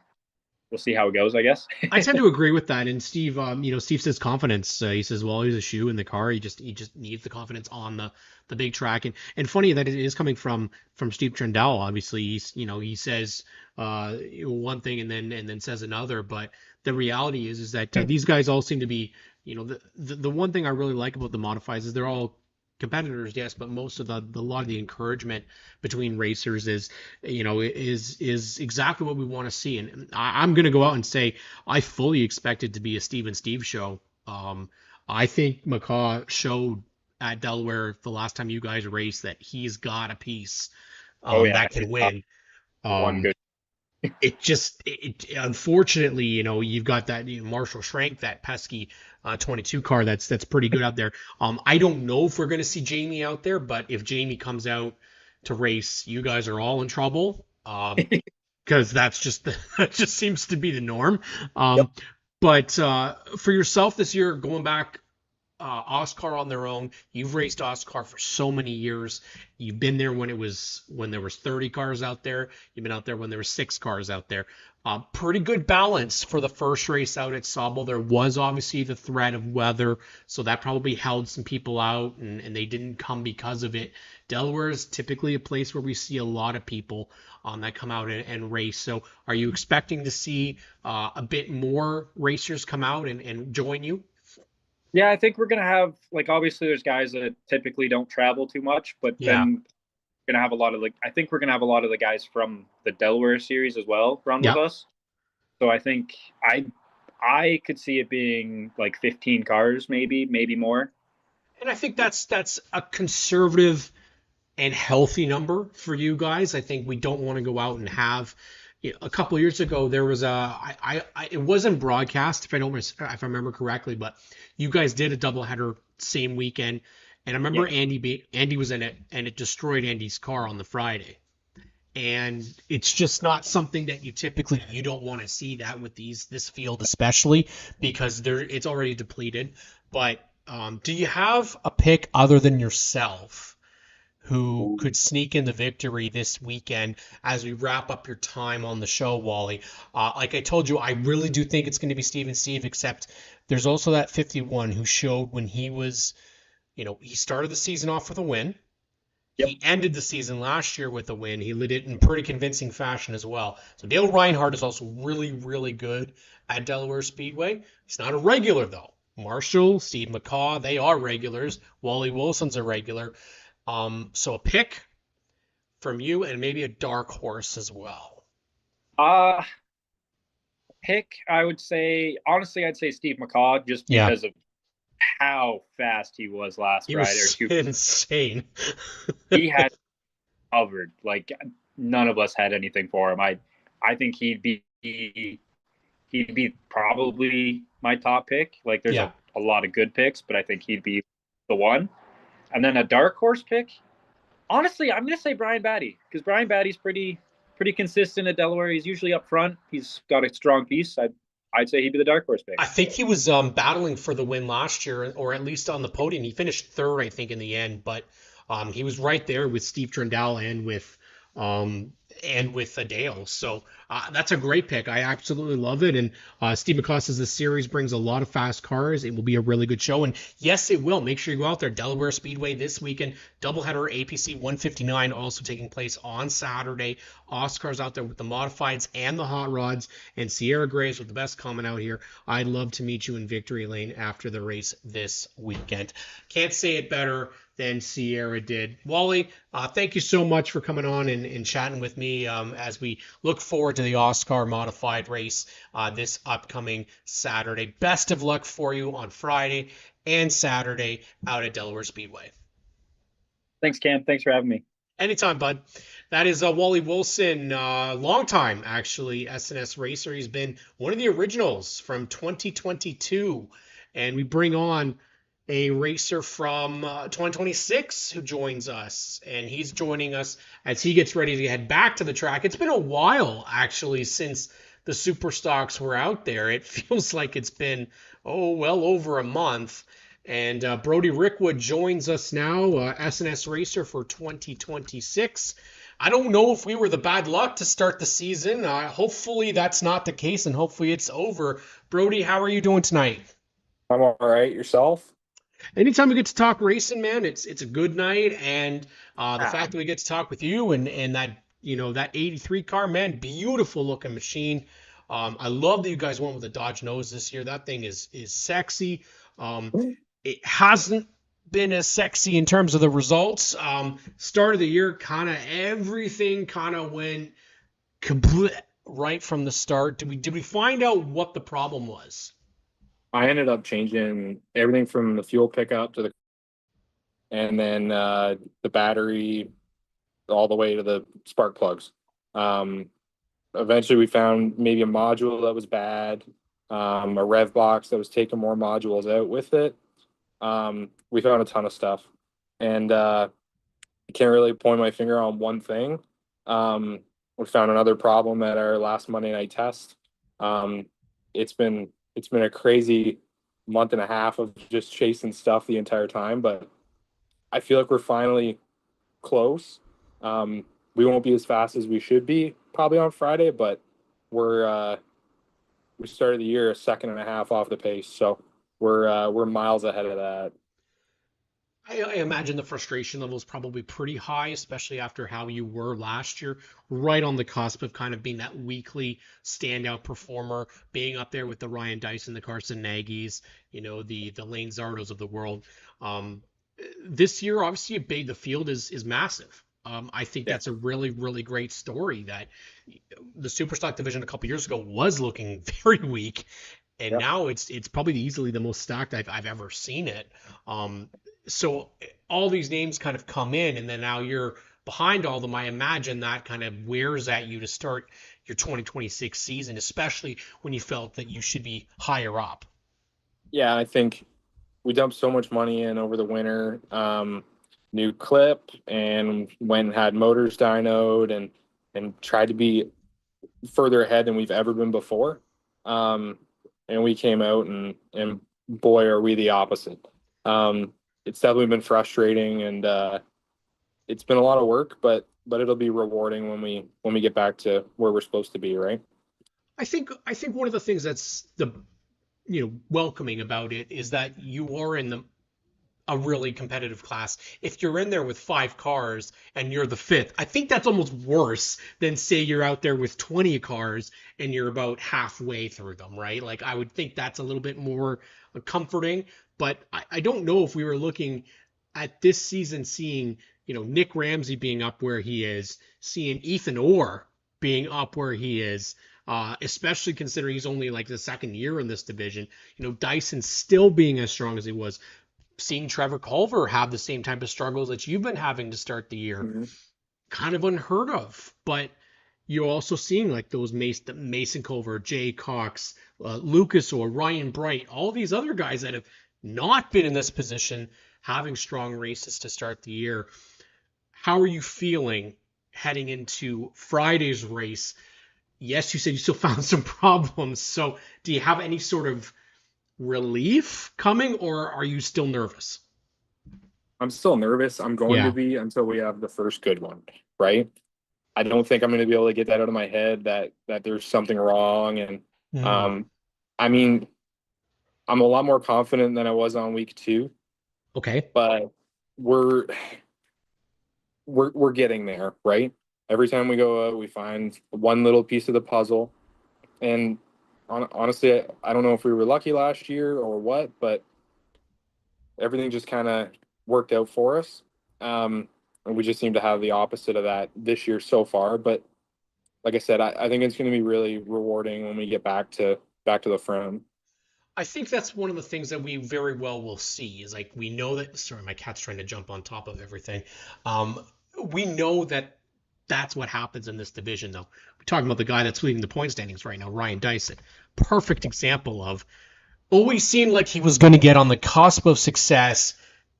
D: we'll see how it goes, I guess.
B: I tend to agree with that. And Steve, Steve says confidence. He says, well, he's a shoe in the car. He just needs the confidence on the big track. And funny that it is coming from Steve Trendell. Obviously, he says one thing and then says another. But the reality is that these guys all seem to be, the one thing I really like about the modifies is they're all competitors, yes, but most of the lot of the encouragement between racers is exactly what we want to see. And I'm going to go out and say I fully expect it to be a Steve and Steve show. I think McCaw showed at Delaware the last time you guys raced that he's got a piece
D: Oh yeah,
B: that can win.
D: one
B: Um,
D: good.
B: Unfortunately, you've got that Marshall Schrank, that pesky 22 car that's pretty good out there. I don't know if we're going to see Jamie out there, but if Jamie comes out to race, you guys are all in trouble. Because that just seems to be the norm.
D: Yep.
B: But for yourself this year, going back Oscar on their own. You've raced Oscar for so many years. You've been there when there was 30 cars out there. You've been out there when there were 6 cars out there. Pretty good balance for the first race out at Sauble. There was obviously the threat of weather, so that probably held some people out, and they didn't come because of it. Delaware is typically a place where we see a lot of people that come out and race. So are you expecting to see a bit more racers come out and join you?
D: Yeah, I think we're gonna have, like, obviously there's guys that typically don't travel too much, but
B: Yeah.
D: then we're gonna have a lot of, like, I think we're gonna have a lot of the guys from the Delaware series as well run with
B: Yeah.
D: us. So I think I could see it being like 15 cars, maybe more.
B: And I think that's a conservative and healthy number for you guys. I think we don't want to go out and have. A couple of years ago, there was it wasn't broadcast if I remember correctly, but you guys did a doubleheader same weekend, and I remember
D: Yeah.
B: Andy was in it, and it destroyed Andy's car on the Friday. And it's just not something that you don't want to see that with this field, especially because it's already depleted. But do you have a pick other than yourself who could sneak in the victory this weekend as we wrap up your time on the show, Wally? Like I told you, I really do think it's going to be Steve, except there's also that 51 who showed when he was, he started the season off with a win.
D: Yep.
B: He ended the season last year with a win. He did it in pretty convincing fashion as well. So Dale Reinhardt is also really, really good at Delaware Speedway. He's not a regular, though. Marshall, Steve McCaw, they are regulars. Wally Wilson's a regular. So a pick from you and maybe a dark horse as well.
D: Pick, I would say, honestly, I'd say Steve McCaw, just because of how fast he was last
B: He
D: Friday.
B: was insane.
D: He had covered. Like, none of us had anything for him. I think he'd be probably my top pick. Like, there's a lot of good picks, but I think he'd be the one. And then a dark horse pick. Honestly, I'm gonna say Brian Batty, because Brian Batty's pretty consistent at Delaware. He's usually up front. He's got a strong piece. I'd say he'd be the dark horse pick.
B: I think he was battling for the win last year, or at least on the podium. He finished third, I think, in the end, but he was right there with Steve Trundle and with Dale. So that's a great pick. I absolutely love it. And Steve McCaw says the series brings a lot of fast cars. It will be a really good show. And yes, it will. Make sure you go out there. Delaware Speedway this weekend. Doubleheader APC 159 also taking place on Saturday. Oscar's out there with the modifieds and the hot rods. And Sierra Graves with the best comment out here. I'd love to meet you in victory lane after the race this weekend. Can't say it better than Sierra did. Wally, thank you so much for coming on and chatting with me as we look forward to the Oscar modified race this upcoming Saturday. Best of luck for you on Friday and Saturday out at Delaware Speedway.
D: Thanks, Cam. Thanks for having me.
B: Anytime, bud. That is Wally Wilson, long time actually SNS racer. He's been one of the originals from 2022, and we bring on a racer from 2026 who joins us, and he's joining us as he gets ready to head back to the track. It's been a while actually since the super stocks were out there. It feels like it's been well over a month. And Brody Rickwood joins us now, SNS racer for 2026. I don't know if we were the bad luck to start the season. Hopefully that's not the case, and hopefully it's over. Brody, how are you doing tonight?
E: I'm all right. Yourself?
B: Anytime we get to talk racing, man, it's a good night, and the fact that we get to talk with you and that that 83 car, man, beautiful looking machine. I love that you guys went with a Dodge nose this year. That thing is sexy. It hasn't been as sexy in terms of the results. Start of the year, everything went complete right from the start. Did we find out what the problem was?
E: I ended up changing everything from the fuel pickup to and then the battery all the way to the spark plugs. Eventually we found maybe a module that was bad, a rev box that was taking more modules out with it. We found a ton of stuff, and I can't really point my finger on one thing. We found another problem at our last Monday night test. It's been a crazy month and a half of just chasing stuff the entire time, but I feel like we're finally close. We won't be as fast as we should be probably on Friday, but we started the year a second and a half off the pace, so we're miles ahead of that.
B: I imagine the frustration level is probably pretty high, especially after how you were last year, right on the cusp of kind of being that weekly standout performer, being up there with the Ryan Dyson, the Carson Nagy's, the Lane Zardos of the world. Um, this year, obviously, the field is massive. I think
E: Yeah.
B: that's a really, really great story that the Superstock division a couple years ago was looking very weak, and
E: Yep.
B: now it's probably easily the most stacked I've ever seen it. So all these names kind of come in, and then now you're behind all of them. I imagine that kind of wears at you to start your 2026 season, especially when you felt that you should be higher up.
E: Yeah, I think we dumped so much money in over the winter. New clip and went and had motors dynoed and tried to be further ahead than we've ever been before. And we came out and boy, are we the opposite. It's definitely been frustrating and it's been a lot of work, but it'll be rewarding when we get back to where we're supposed to be, right?
B: I think one of the things that's the welcoming about it is that you are in a really competitive class. If you're in there with 5 cars and you're the fifth, I think that's almost worse than say you're out there with 20 cars and you're about halfway through them, right? Like I would think that's a little bit more comforting, but I don't know if we were looking at this season seeing, Nick Ramsey being up where he is, seeing Ethan Orr being up where he is, especially considering he's only like the second year in this division, Dyson still being as strong as he was, seeing Trevor Culver have the same type of struggles that you've been having to start the year,
E: Mm-hmm.
B: kind of unheard of. But you're also seeing like those Mason Culver, Jay Cox, Lucas or Ryan Bright, all these other guys that have not been in this position, having strong races to start the year. How are you feeling heading into Friday's race? Yes, you said you still found some problems. So do you have any sort of relief coming, or are you still nervous?
E: I'm still nervous. I'm going to
B: Yeah.
E: be until we have the first good one, right? I don't think I'm going to be able to get that out of my head that there's something wrong. And
B: Mm.
E: um, I mean, I'm a lot more confident than I was on week 2,
B: Okay.
E: but we're we're getting there, right? Every time we go out, we find one little piece of the puzzle. And honestly, I don't know if we were lucky last year or what, but everything just kind of worked out for us. And we just seem to have the opposite of that this year so far. But like I said, I think it's going to be really rewarding when we get back to the front.
B: I think that's one of the things that we very well will see is like we know that. Sorry, my cat's trying to jump on top of everything. We know that that's what happens in this division, though. We're talking about the guy that's leading the point standings right now, Ryan Dyson. Perfect example of always seemed like he was going to get on the cusp of success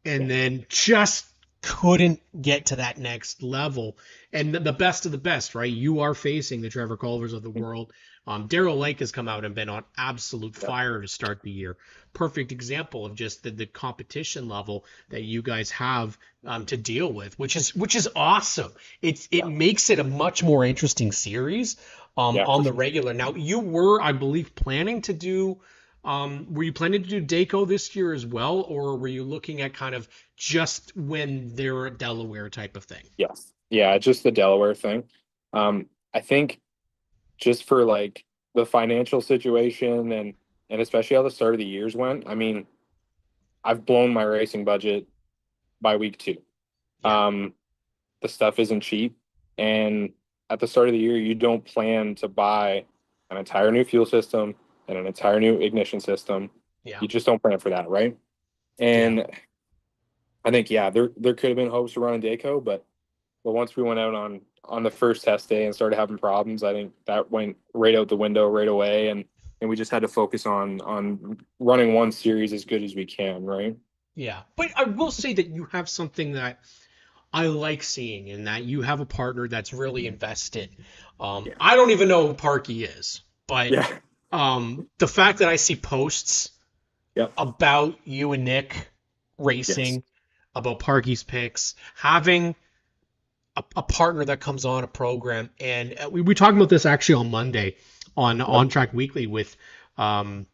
B: and then just couldn't get to that next level. And the best of the best, right? You are facing the Trevor Culvers of the world. Daryl Lake has come out and been on absolute fire to start the year. Perfect example of just the competition level that you guys have to deal with, which is awesome. It makes it a much more interesting series
E: Yeah,
B: on
E: for
B: the
E: sure.
B: regular. Now you were, I believe, planning to do. Were you planning to do Daco this year as well, or were you looking at kind of just when they're at Delaware type of thing?
E: Yes. Yeah, just the Delaware thing. I think just for like the financial situation and especially how the start of the years went. I mean, I've blown my racing budget by week 2.
B: Yeah.
E: The stuff isn't cheap, and at the start of the year, you don't plan to buy an entire new fuel system and an entire new ignition system.
B: Yeah.
E: You just don't plan for that, right?
B: Yeah.
E: And I think there could have been hopes to run a Daco, but once we went out on the first test day and started having problems, I think that went right out the window right away, and we just had to focus on running one series as good as we can, right?
B: Yeah. But I will say that you have something that I like seeing in that you have a partner that's really invested.
E: Yeah.
B: I don't even know who Parky is, but
E: Yeah.
B: the fact that I see posts
E: Yep.
B: about you and Nick racing, about Parky's picks, having a partner that comes on a program. And we talked about this actually on Monday on On Track Weekly with a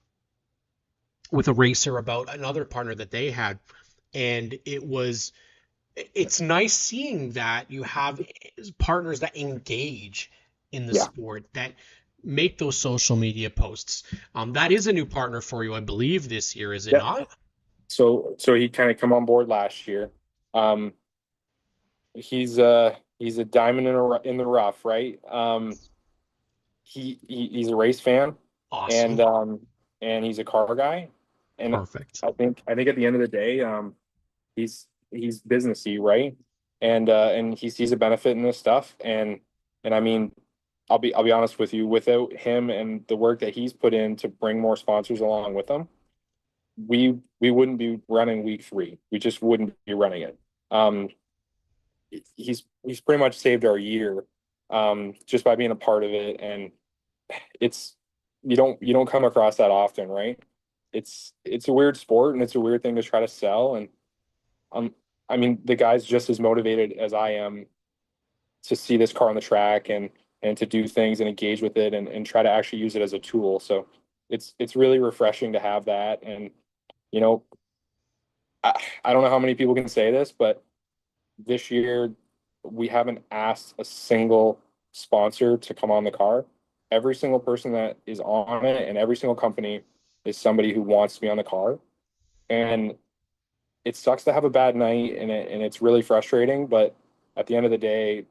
B: racer about another partner that they had. And it's nice seeing that you have partners that engage in the
E: Yeah.
B: sport, that make those social media posts. That is a new partner for you, I believe, this year, is it
E: Yep.
B: not?
E: So he kind of come on board last year. Um, he's a diamond in the rough, right? He's a race fan,
B: Awesome.
E: and he's a car guy, and
B: Perfect.
E: I think at the end of the day, he's businessy, right? And he sees a benefit in this stuff, and I mean, I'll be honest with you, without him and the work that he's put in to bring more sponsors along with him, we wouldn't be running week 3. We just wouldn't be running it. Um, he's pretty much saved our year, just by being a part of it, and it's you don't come across that often, right? It's a weird sport, and it's a weird thing to try to sell, and um I mean, the guy's just as motivated as I am to see this car on the track, and to do things and engage with it, and try to actually use it as a tool. So it's really refreshing to have that. And you know, I don't know how many people can say this, but this year we haven't asked a single sponsor to come on the car. Every single person that is on it, and every single company, is somebody who wants to be on the car. And it sucks to have a bad night, and it's really frustrating, but at the end of the day,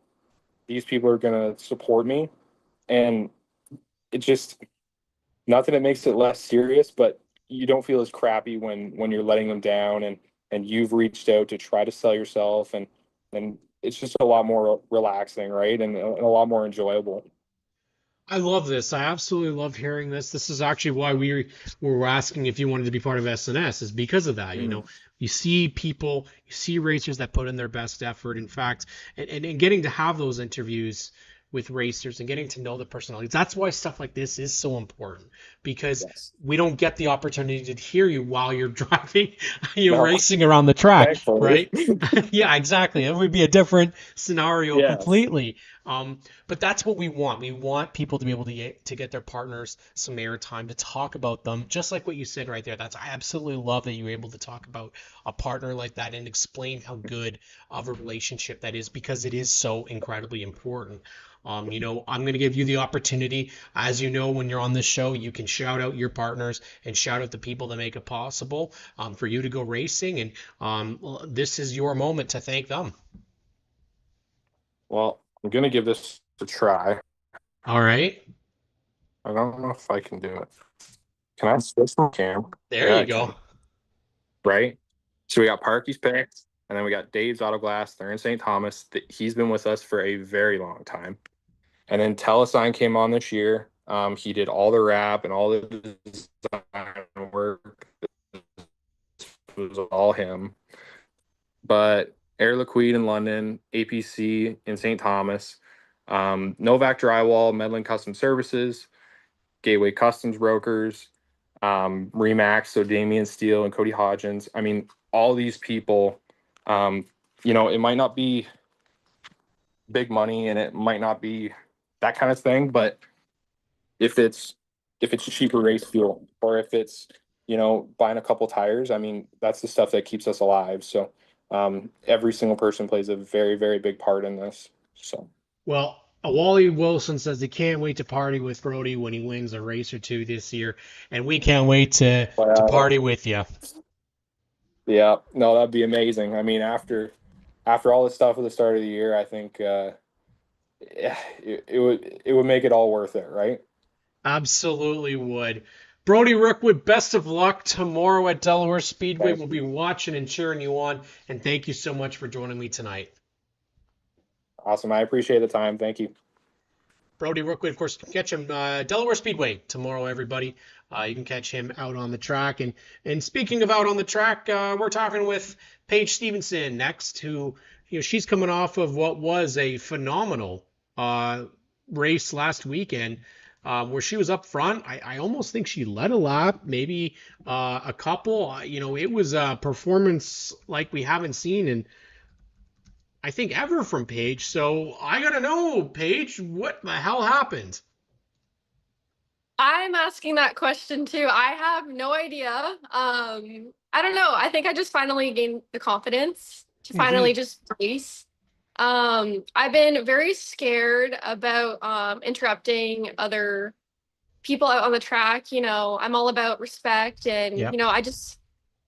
E: these people are going to support me. And it just, not that it makes it less serious, but you don't feel as crappy when you're letting them down, and you've reached out to try to sell yourself, and it's just a lot more relaxing, right? And a lot more enjoyable.
B: I love this. I absolutely love hearing this. This is actually why we were asking if you wanted to be part of SNS, is because of that. You know, you see people, you see racers that put in their best effort. In fact, and getting to have those interviews with racers and getting to know the personalities. That's why stuff like this is so important, because
E: Yes.
B: we don't get the opportunity to hear you while you're driving,
E: No.
B: racing around the track,
E: Thankfully.
B: right? Yeah, exactly. It would be a different scenario
E: Yes.
B: completely. But that's what we want. We want people to be able to get their partners some airtime, to talk about them, just like what you said right there. I absolutely love that you were able to talk about a partner like that and explain how good of a relationship that is, because it is so incredibly important. I'm going to give you the opportunity. As you know, when you're on this show, you can shout out your partners and shout out the people that make it possible for you to go racing. And this is your moment to thank them.
E: Well, I'm going to give this a try.
B: All right.
E: I don't know if I can do it. Can I switch from camera?
B: There
E: Yeah,
B: you
E: I
B: go.
E: can. Right? So we got Parky's picks, and then we got Dave's Autoglass. They're in St. Thomas. He's been with us for a very long time. And then Telesign came on this year. He did all the wrap and all the design work. It was all him. But Air Liquide in London, APC in St. Thomas, Novak Drywall, Medlin Custom Services, Gateway Customs Brokers, Remax, so Damian Steele and Cody Hodgins. I mean, all these people, it might not be big money, and it might not be that kind of thing, but if it's cheaper race fuel, or if it's buying a couple tires, I mean, that's the stuff that keeps us alive. So every single person plays a very, very big part in this. So
B: Well, Wally Wilson says he can't wait to party with Brody when he wins a race or two this year, and we can't wait to party with you.
E: Yeah, no, that'd be amazing. I mean, after all this stuff at the start of the year, I think it would make it all worth it, right?
B: Absolutely would. Brody Rookwood, best of luck tomorrow at Delaware Speedway.
E: Thanks.
B: We'll be watching and cheering you on, and thank you so much for joining me tonight.
E: Awesome. I appreciate the time. Thank you.
B: Brody Rookwood, of course, catch him Delaware Speedway tomorrow, everybody. You can catch him out on the track. And speaking of out on the track, we're talking with Paige Stevenson next, who, she's coming off of what was a phenomenal race last weekend. where she was up front. I almost think she led a lap, maybe a couple. It was a performance like we haven't seen in, I think, ever from Paige. So I gotta know, Paige, what the hell happened?
F: I'm asking that question too. I have no idea. I don't know. I think I just finally gained the confidence to
B: Hmm.
F: finally just race. I've been very scared about interrupting other people out on the track. I'm all about respect and
B: Yep.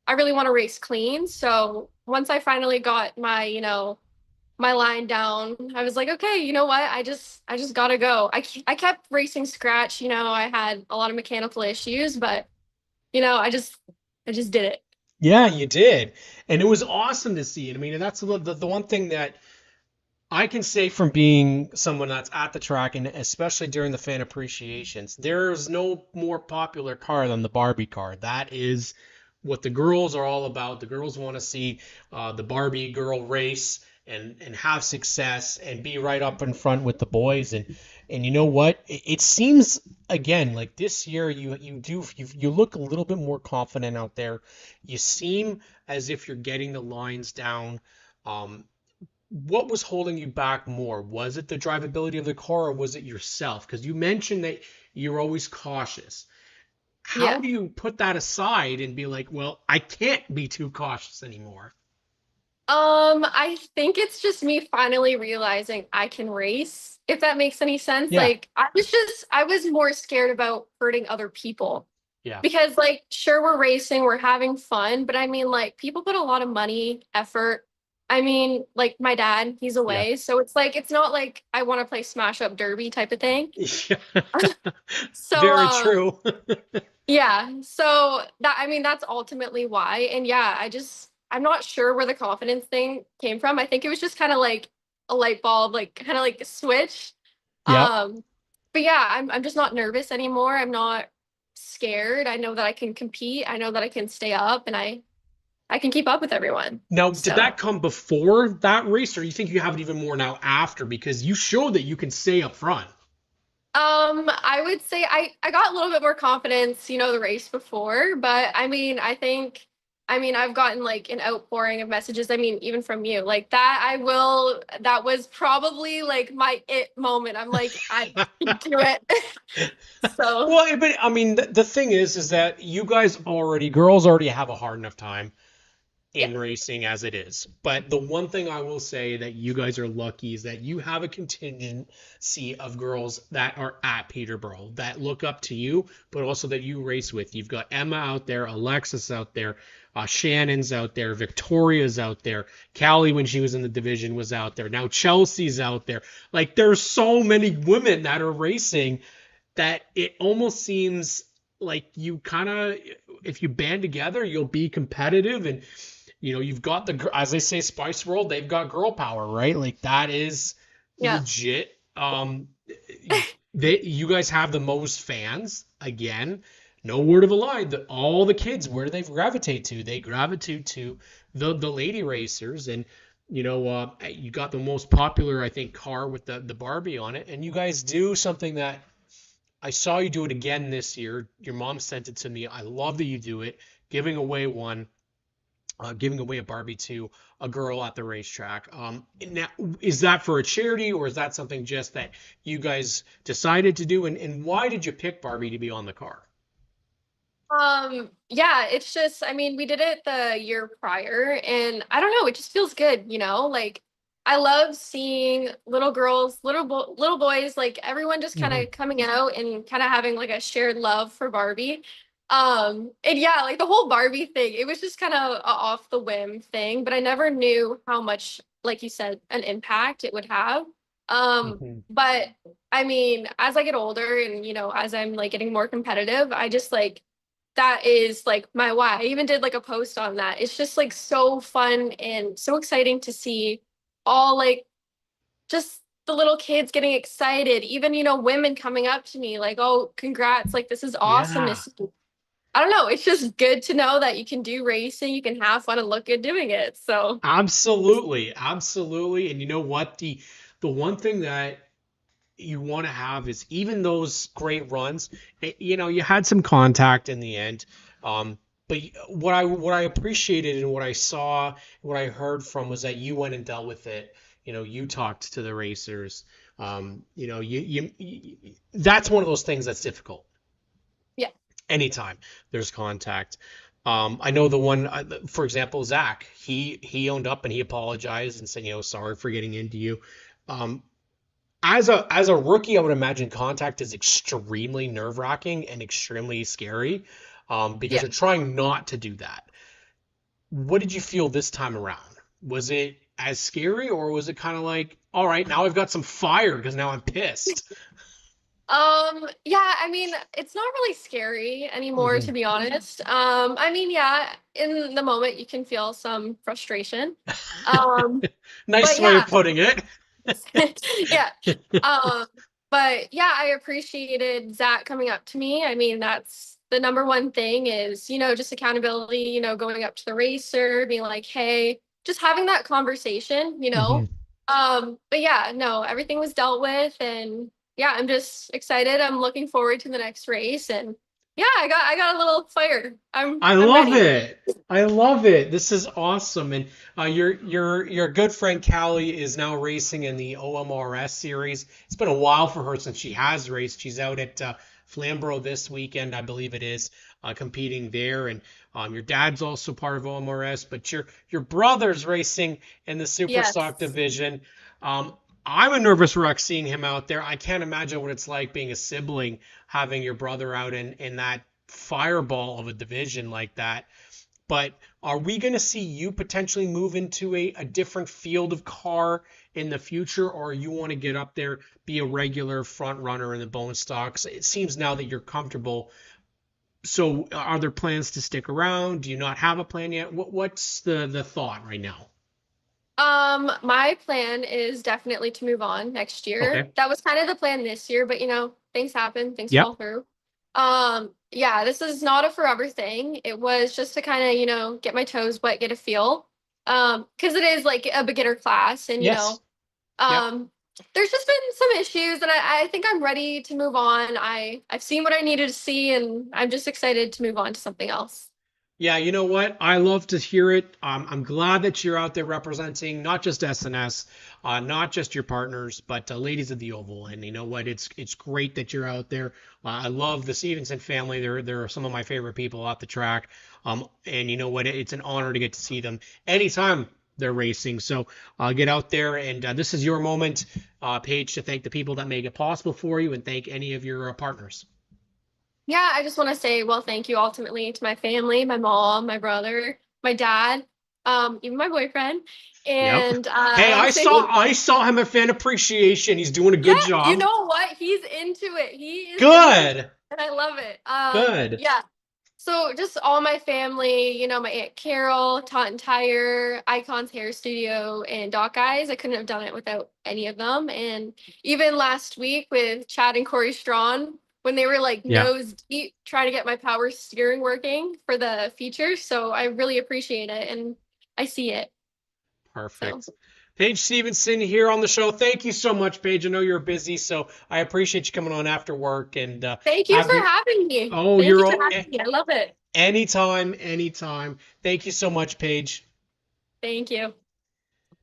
F: I really want to race clean. So once I finally got my line down, I was like, okay, you know what? I just gotta go. I kept racing scratch. I had a lot of mechanical issues, but I just did it.
B: Yeah, you did. And it was awesome to see. I mean, that's the one thing that I can say from being someone that's at the track, and especially during the fan appreciations, there's no more popular car than the Barbie car. That is what the girls are all about. The girls want to see the Barbie girl race and have success and be right up in front with the boys. And you know what? It seems again like this year you look a little bit more confident out there. You seem as if you're getting the lines down. What was holding you back more? Was it the drivability of the car or was it yourself? Because you mentioned that you're always cautious. How
F: Yeah.
B: do you put that aside and be like, well, I can't be too cautious anymore?
F: I think it's just me finally realizing I can race, if that makes any sense.
B: Yeah,
F: Like I was more scared about hurting other people.
B: yeah,
F: Because like sure we're racing, we're having fun, but I mean like people put a lot of money, effort. I mean, like my dad, he's
B: yeah.
F: away, so it's like it's not like I want to play smash up derby type of thing.
B: Yeah.
F: So
B: Very true.
F: yeah, so that I mean that's ultimately why. And yeah, I'm not sure where the confidence thing came from. I think it was just kind of like a light bulb, like kind of like a switch.
B: Yep.
F: Um but yeah, I'm just not nervous anymore. I'm not scared. I know that I can compete. I know that I can stay up and I can keep up with everyone.
B: Now, did
F: So,
B: that come before that race, or you think you have it even more now after? Because you showed that you can stay up front.
F: I would say I got a little bit more confidence, the race before, but I mean, I've gotten like an outpouring of messages. I mean, even from you, like that was probably like my it moment. I'm like, I can do it. So,
B: Well, but I mean, the thing is that you guys already, girls already have a hard enough time
F: yeah.
B: in racing as it is. But the one thing I will say that you guys are lucky is that you have a contingency of girls that are at Peterborough that look up to you, but also that you race with. You've got Emma out there, Alexis out there, Shannon's out there, Victoria's out there, Callie when she was in the division was out there. Now Chelsea's out there. Like there's so many women that are racing that it almost seems like you kind of, if you band together, you'll be competitive. And you've got as they say, Spice World, they've got girl power, right? Like that is
F: Yeah.
B: legit. You guys have the most fans again. No word of a lie. All the kids, where do they gravitate to? They gravitate to the lady racers, and you got the most popular, I think, car with the Barbie on it, and you guys do something that I saw you do it again this year. Your mom sent it to me. I love that you do it, giving away giving away a Barbie to a girl at the racetrack. Now, is that for a charity or is that something just that you guys decided to do? And why did you pick Barbie to be on the car?
F: Yeah, it's just, I mean, we did it the year prior and I don't know, it just feels good. Like I love seeing little girls, little boys, like everyone just kind
B: Hmm.
F: of coming out and kind of having like a shared love for Barbie. And yeah, like the whole Barbie thing, it was just kind of a off the whim thing, but I never knew how much, like you said, an impact it would have.
B: Hmm.
F: But I mean, as I get older and as I'm like getting more competitive, I just like that is like my why. I even did like a post on that. It's just like so fun and so exciting to see all like just the little kids getting excited, even women coming up to me like, "Oh, congrats, like this is awesome."
B: Yeah,
F: I don't know, it's just good to know that you can do racing, you can have fun and look good doing it. So,
B: absolutely, absolutely. And you know what? The one thing that you want to have is even those great runs. You had some contact in the end, but what I appreciated and what I saw, what I heard from was that you went and dealt with it. You talked to the racers. That's one of those things that's difficult.
F: Yeah.
B: Anytime there's contact. I know the one, for example, Zach. He owned up and he apologized and said, sorry for getting into you. As a rookie, I would imagine contact is extremely nerve-wracking and extremely scary, because you're trying not to do that. What did you feel this time around? Was it as scary, or was it kind of like, all right, now I've got some fire because now I'm pissed?
F: Yeah, I mean, it's not really scary anymore, to be honest. I mean, yeah, in the moment you can feel some frustration. Um,
B: Nice
F: but
B: way
F: yeah,
B: of putting it.
F: yeah. Um, but yeah, I appreciated Zach coming up to me. I mean, that's the number one thing is, just accountability, going up to the racer, being like, hey, just having that conversation,
B: Mhm.
F: But yeah, no, everything was dealt with, and yeah, I'm just excited. I'm looking forward to the next race, and yeah, I got a little fire.
B: I
F: I'm
B: love
F: ready.
B: it. I love it. This is awesome. And your good friend Callie is now racing in the OMRS series. It's been a while for her since she has raced. She's out at Flamborough this weekend, I believe it is, competing there. And your dad's also part of OMRS, but your brother's racing in the super stock
F: Yes.
B: division. Um, I'm a nervous wreck seeing him out there. I can't imagine what it's like being a sibling, having your brother out in that fireball of a division like that. But are we going to see you potentially move into a different field of car in the future, or you want to get up there, be a regular front runner in the bone stocks? It seems now that you're comfortable. So are there plans to stick around? Do you not have a plan yet? What's the thought right now?
F: My plan is definitely to move on next year.
B: Okay.
F: That was kind of the plan this year, but things happen, things
B: Yep.
F: fall through. Yeah, this is not a forever thing. It was just to kind of, get my toes wet, get a feel. Because it is like a beginner class, and
B: Yes. Yep.
F: um there's just been some issues, and I think I'm ready to move on. I've seen what I needed to see, and I'm just excited to move on to something else.
B: Yeah, you know what? I love to hear it. I'm glad that you're out there representing not just SNS, not just your partners, but ladies of the Oval. And you know what? It's great that you're out there. I love the Stevenson family. They're some of my favorite people at the track. And you know what? It's an honor to get to see them anytime they're racing. So get out there, and this is your moment, Paige, to thank the people that make it possible for you, and thank any of your partners.
F: Yeah, I just want to say, well, thank you ultimately to my family, my mom, my brother, my dad, even my boyfriend.
B: Yep.
F: And
B: Hey,
F: I want
B: I
F: to say,
B: saw I saw him at Fan Appreciation. He's doing a
F: yeah,
B: good
F: you
B: job.
F: know what? He's into it. He is into it,
B: Good.
F: and I love it.
B: Good.
F: Yeah. So just all my family, my Aunt Carol, Taunton Tire, Icon's Hair Studio, and Doc Eyes. I couldn't have done it without any of them. And even last week with Chad and Corey Strawn, when they were like
B: Yeah.
F: nose deep trying to get my power steering working for the features. So I really appreciate it, and I see it. So
B: Perfect. Paige Stevenson here on the show. Thank you so much, Paige. I know you're busy, so I appreciate you coming on after work and
F: thank you
B: have
F: for
B: you.
F: having me.
B: Oh,
F: Thank you
B: you're
F: for
B: all,
F: having me. I love it.
B: anytime, anytime. Thank you so much, Paige.
F: Thank you.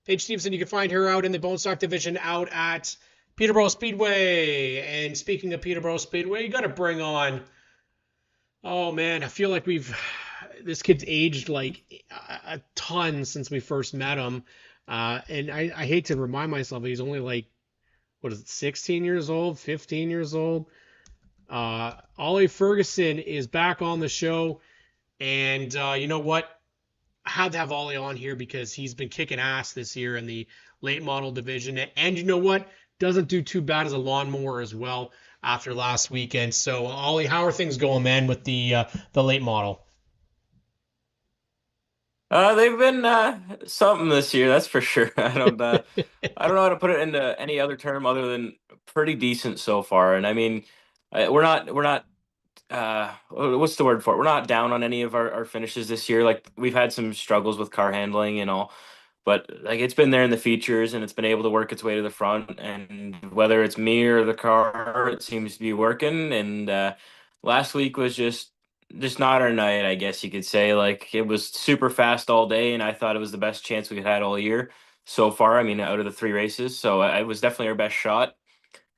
B: Paige Stevenson, you can find her out in the bone stock division out at Peterborough Speedway. And speaking of Peterborough Speedway, you got to bring on. Oh man, I feel like this kid's aged like a ton since we first met him. And I hate to remind myself, he's only like, what is it, 16 years old, 15 years old. Ollie Ferguson is back on the show. And you know what? I had to have Ollie on here because he's been kicking ass this year in the late model division. And you know what? Doesn't do too bad as a lawnmower as well after last weekend. So Ollie, how are things going, man, with the late model?
G: They've been something this year, that's for sure. I don't know how to put it into any other term other than pretty decent so far. And I mean, we're not what's the word for it? We're not down on any of our finishes this year. Like we've had some struggles with car handling and all, but like it's been there in the features and it's been able to work its way to the front. And whether it's me or the car, it seems to be working. And last week was just not our night, I guess you could say. Like it was super fast all day, and I thought it was the best chance we've had all year so far. I mean, out of the 3 races, so it was definitely our best shot.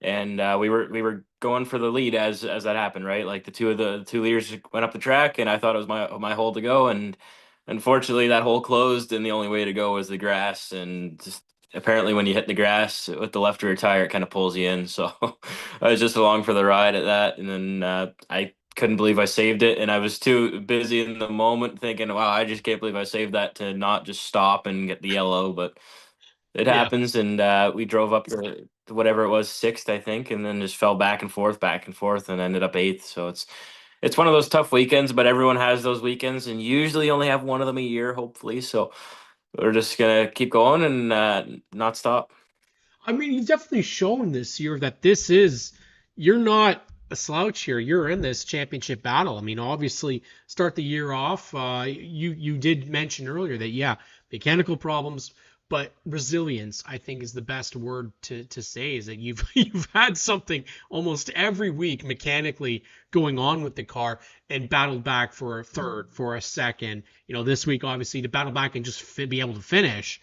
G: And we were going for the lead as that happened, right? Like the two leaders went up the track, and I thought it was my hole to go, and unfortunately that hole closed, and the only way to go was the grass, and just apparently when you hit the grass with the left rear tire, it kind of pulls you in. So I was just along for the ride at that, and then I couldn't believe I saved it, and I was too busy in the moment thinking, wow, I just can't believe I saved that to not just stop and get the yellow, but it
B: Yeah.
G: happens. And we drove up to whatever it was, sixth, I think, and then just fell back and forth, and ended up eighth. So it's one of those tough weekends, but everyone has those weekends, and usually only have one of them a year, hopefully. So we're just gonna keep going and not stop.
B: I mean, you've definitely shown this year that you're not a slouch here. You're in this championship battle. I mean, obviously, start the year off. You did mention earlier that, yeah, mechanical problems, but resilience, I think, is the best word to say. Is that you've had something almost every week mechanically going on with the car, and battled back for a third, for a second. This week, obviously, to battle back and just be able to finish.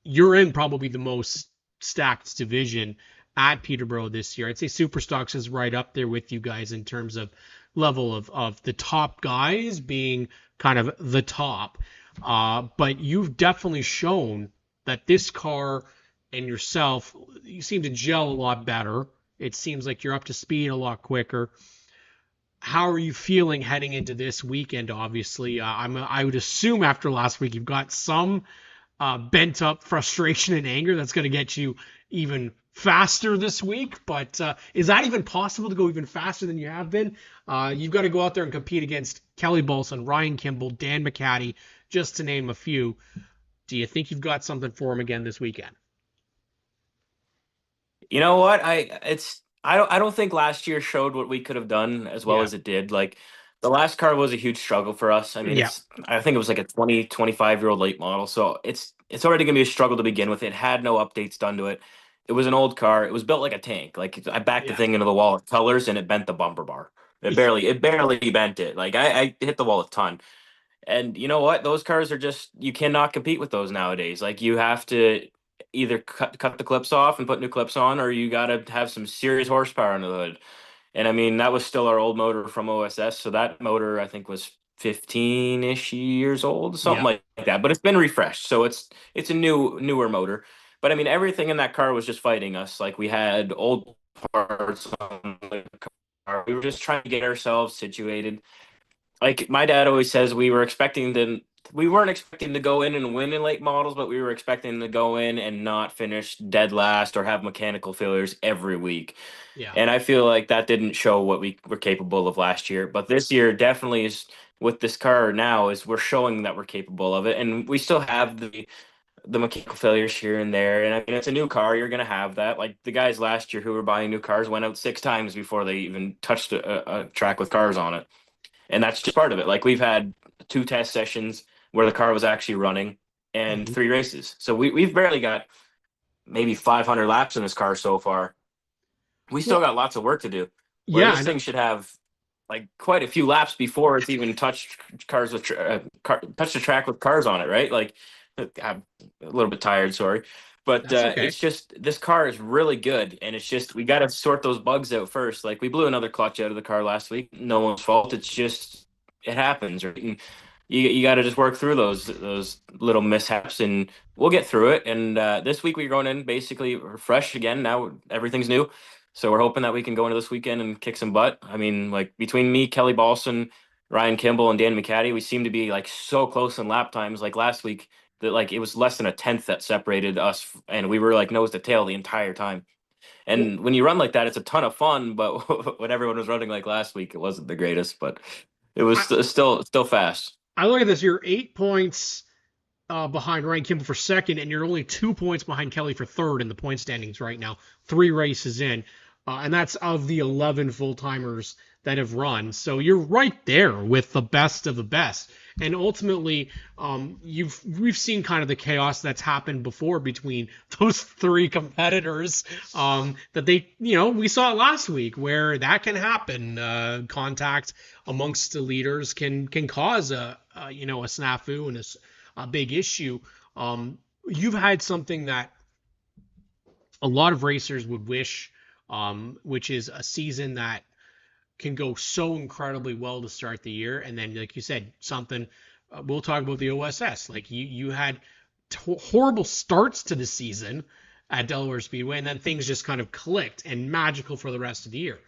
B: You're in probably the most stacked division at Peterborough this year. I'd say Superstocks is right up there with you guys in terms of level of the top guys being kind of the top. But you've definitely shown that this car and yourself, you seem to gel a lot better. It seems like you're up to speed a lot quicker. How are you feeling heading into this weekend? Obviously, I would assume after last week you've got some bent up frustration and anger that's going to get you even faster this week. But is that even possible to go even faster than you have been? You've got to go out there and compete against Kelly Bolson, Ryan Kimball, Dan McCaddy, just to name a few. Do you think you've got something for him again this weekend?
G: You know what? I don't think last year showed what we could have done as well
B: Yeah.
G: as it did. Like the last car was a huge struggle for us. I mean,
B: Yeah.
G: I think it was like a 25-year-old late model. So it's already gonna be a struggle to begin with. It had no updates done to it. It was an old car. It was built like a tank. Like I backed the
B: Yeah.
G: thing into the wall with colors, and it bent the bumper bar. It barely bent it. Like I hit the wall a ton. And you know what? Those cars are just, you cannot compete with those nowadays. Like you have to either cut the clips off and put new clips on, or you got to have some serious horsepower under the hood. And I mean, that was still our old motor from OSS. So that motor, I think, was 15-ish years old, something
B: Yeah.
G: like that. But it's been refreshed, so it's a newer motor. But I mean, everything in that car was just fighting us. Like we had old parts on the car. We were just trying to get ourselves situated. Like my dad always says, we weren't expecting to go in and win in late models, but we were expecting to go in and not finish dead last or have mechanical failures every week.
B: Yeah.
G: And I feel like that didn't show what we were capable of last year. But this year definitely is, with this car now, is we're showing that we're capable of it. And we still have the mechanical failures here and there. And I mean, it's a new car. You're going to have that. Like the guys last year who were buying new cars went out 6 times before they even touched a track with cars on it. And that's just part of it. Like we've had 2 test sessions where the car was actually running, and
B: Mhm.
G: 3 races. So we've barely got maybe 500 laps in this car so far. We still
B: Well,
G: got lots of work to do. Where
B: yeah,
G: this thing should have like quite a few laps before it's even touched touched the track with cars on it, right? Like I'm a little bit tired, sorry. But
B: that's okay.
G: it's just, this car is really good, and it's just we got to sort those bugs out first. Like we blew another clutch out of the car last week. No one's fault. It's just, it happens. Right? And you got to just work through those little mishaps, and we'll get through it. And this week we're going in basically fresh again. Now everything's new, so we're hoping that we can go into this weekend and kick some butt. I mean, like between me, Kelly Balson, Ryan Kimball, and Dan McCaddy, we seem to be like so close in lap times. Like last week, that like it was less than a tenth that separated us, and we were like nose to tail the entire time.
B: Well,
G: And when you run like that, it's a ton of fun. But when everyone was running like last week, it wasn't the greatest, but it was still fast.
B: I look at this. You're 8 points behind Ryan Kimball for second, and you're only 2 points behind Kelly for third in the point standings right now. 3 races in, and that's of the 11 full timers that have run. So you're right there with the best of the best. And ultimately, we've seen kind of the chaos that's happened before between those three competitors. That they, we saw it last week where that can happen. Contact amongst the leaders can cause a snafu and a big issue. You've had something that a lot of racers would wish, which is a season that can go so incredibly well to start the year, and then, like you said, something. We'll talk about the OSS. Like you had horrible starts to the season at Delaware Speedway, and then things just kind of clicked and magical for the rest of the year.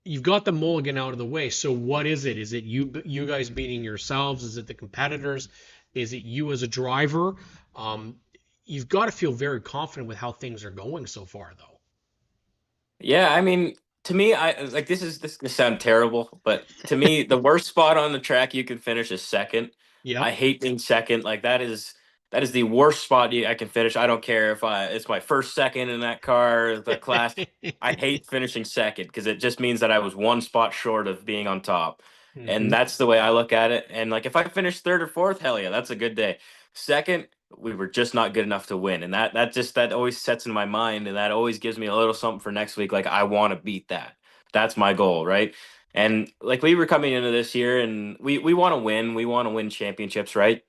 B: You've got the mulligan out of the way. So what is it? Is it you guys beating yourselves? Is it the competitors? Is it you as a driver? You've got to feel very confident with how things are going so far, though.
G: Yeah, I mean, to me, I like this is gonna sound terrible, but to me, the worst spot on the track you can finish is second.
B: Yeah.
G: I hate being second. Like that is the worst spot I can finish. I don't care if it's my first second in that car, the class. I hate finishing second because it just means that I was one spot short of being on top. And that's the way I look at it. And like if I finish third or fourth, hell yeah, that's a good day. Second, we were just not good enough to win. And that always sets in my mind, and that always gives me a little something for next week. Like I want to beat that. That's my goal, right? And like we were coming into this year and we want to win. We want to win championships, right?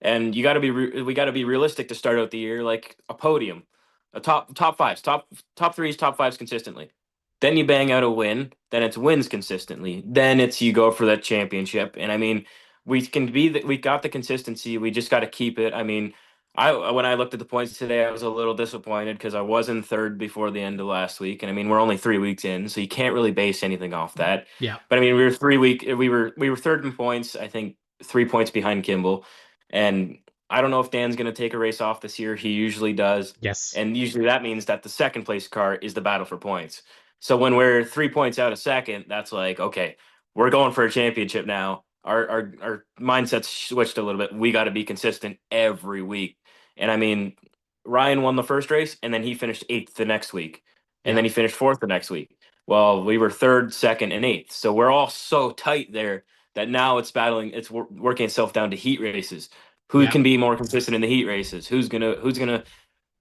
G: And you got to we got to be realistic to start out the year, like a podium, a top fives, top threes, top fives consistently. Then you bang out a win. Then it's wins consistently. Then it's you go for that championship. And I mean, we got the consistency. We just got to keep it. I mean, when I looked at the points today, I was a little disappointed because I was in third before the end of last week. And I mean, we're only 3 weeks in, so you can't really base anything off that.
B: Yeah.
G: But I mean, we were third in points. I think 3 points behind Kimball. And I don't know if Dan's going to take a race off this year. He usually does.
B: Yes.
G: And usually that means that the second place car is the battle for points. So when we're 3 points out of second, that's like, okay, we're going for a championship now. Our mindset's switched a little bit. We got to be consistent every week. And I mean, Ryan won the first race, and then he finished 8th the next week. And then he finished 4th the next week. Well, we were 3rd, 2nd, and 8th. So we're all so tight there that now it's working itself down to heat races. Who can be more consistent in the heat races? Who's gonna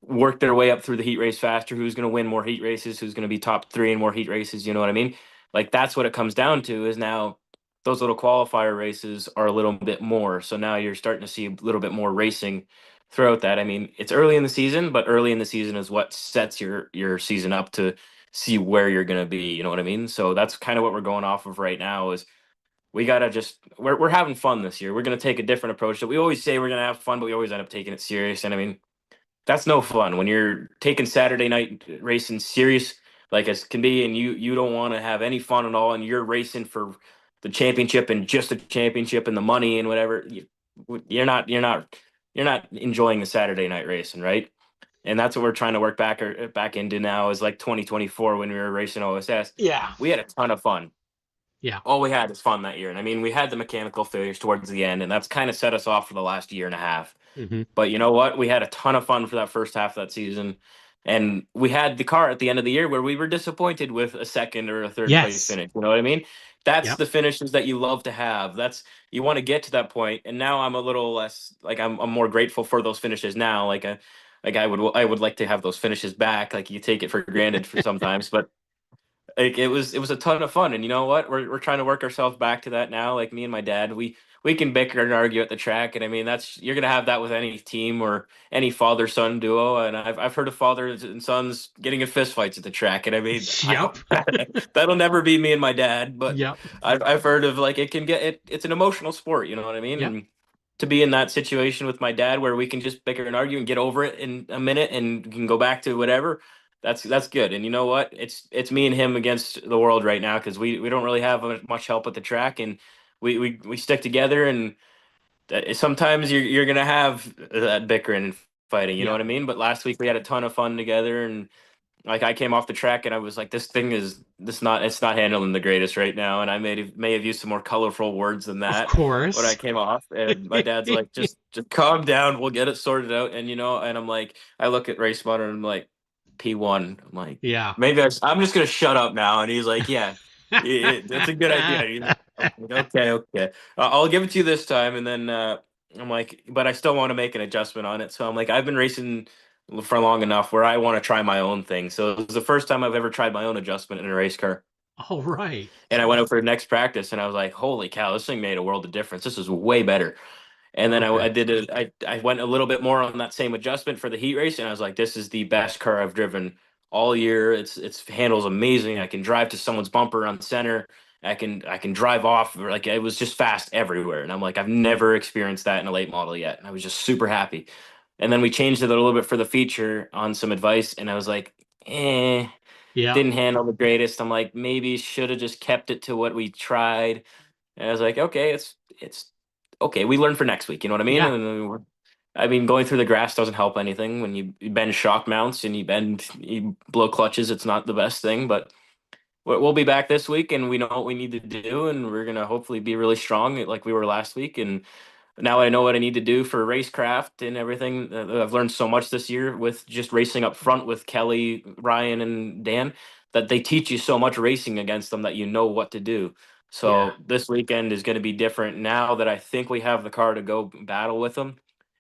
G: work their way up through the heat race faster? Who's gonna win more heat races? Who's gonna be top 3 in more heat races? You know what I mean? Like that's what it comes down to. Is now those little qualifier races are a little bit more. So now you're starting to see a little bit more racing throughout that. I mean, it's early in the season, but early in the season is what sets your season up to see where you're gonna be. You know what I mean? So that's kind of what we're going off of right now. Is we gotta we're having fun this year. We're gonna take a different approach. So we always say we're gonna have fun, but we always end up taking it serious. And I mean, that's no fun when you're taking Saturday night racing serious like as can be, and you don't want to have any fun at all, and you're racing for the championship and just the championship and the money and whatever. You're not enjoying the Saturday night racing, right? And that's what we're trying to work back into now is like 2024 when we were racing OSS.
B: Yeah.
G: We had a ton of fun.
B: Yeah.
G: All we had was fun that year. And I mean, we had the mechanical failures towards the end, and that's kind of set us off for the last year and a half. But you know what? We had a ton of fun for that first half of that season. And we had the car at the end of the year where we were disappointed with a second or a third place finish. You know what I mean? That's the finishes that you love to have. You want to get to that point. And now I'm a little less like I'm more grateful for those finishes now. I would like to have those finishes back. Like you take it for granted for sometimes, but like it was a ton of fun. And you know what? We're trying to work ourselves back to that now. Like me and my dad, we can bicker and argue at the track, and I mean you're gonna have that with any team or any father son duo. And I've heard of fathers and sons getting in fist fights at the track, and I mean that'll never be me and my dad. But I've heard of like it's an emotional sport. You know what I mean? And to be in that situation with my dad where we can just bicker and argue and get over it in a minute and can go back to whatever. That's good. And you know what? It's me and him against the world right now because we don't really have much help at the track, and we stick together. And sometimes you're gonna have that bickering and fighting. You know what I mean? But last week we had a ton of fun together, and like I came off the track and I was like, it's not handling the greatest right now. And I may have used some more colorful words than that.
B: Of course.
G: When I came off, and my dad's like, just calm down. We'll get it sorted out. And and I'm like, I look at Race Monitor and I'm like, P1. I'm like, maybe I'm just gonna shut up now. And he's like, yeah, That's a good idea. Okay, okay. I'll give it to you this time, and then I'm like, but I still want to make an adjustment on it. So I'm like, I've been racing for long enough where I want to try my own thing. So it was the first time I've ever tried my own adjustment in a race car.
B: All right.
G: And I went up for next practice, and I was like, holy cow, this thing made a world of difference. This is way better. And then I
B: Okay.
G: did it. I went a little bit more on that same adjustment for the heat race, and I was like, "This is the best car I've driven all year. It's handles amazing. I can drive to someone's bumper on center. I can drive off. Like it was just fast everywhere." And I'm like, "I've never experienced that in a late model yet." And I was just super happy. And then we changed it a little bit for the feature on some advice, and I was like, "Eh,
B: Yeah.
G: didn't handle the greatest." I'm like, maybe should have just kept it to what we tried. And I was like, okay, it's okay. We learn for next week. You know what I mean?
B: Yeah.
G: And then I mean, going through the grass doesn't help anything. When you bend shock mounts and you blow clutches, it's not the best thing. But we'll be back this week, and we know what we need to do, and we're gonna hopefully be really strong like we were last week. And now I know what I need to do for racecraft and everything. I've learned so much this year with just racing up front with Kelly, Ryan, and Dan that they teach you so much racing against them that you know what to do.
B: Yeah.
G: So this weekend is going to be different now that I think we have the car to go battle with them.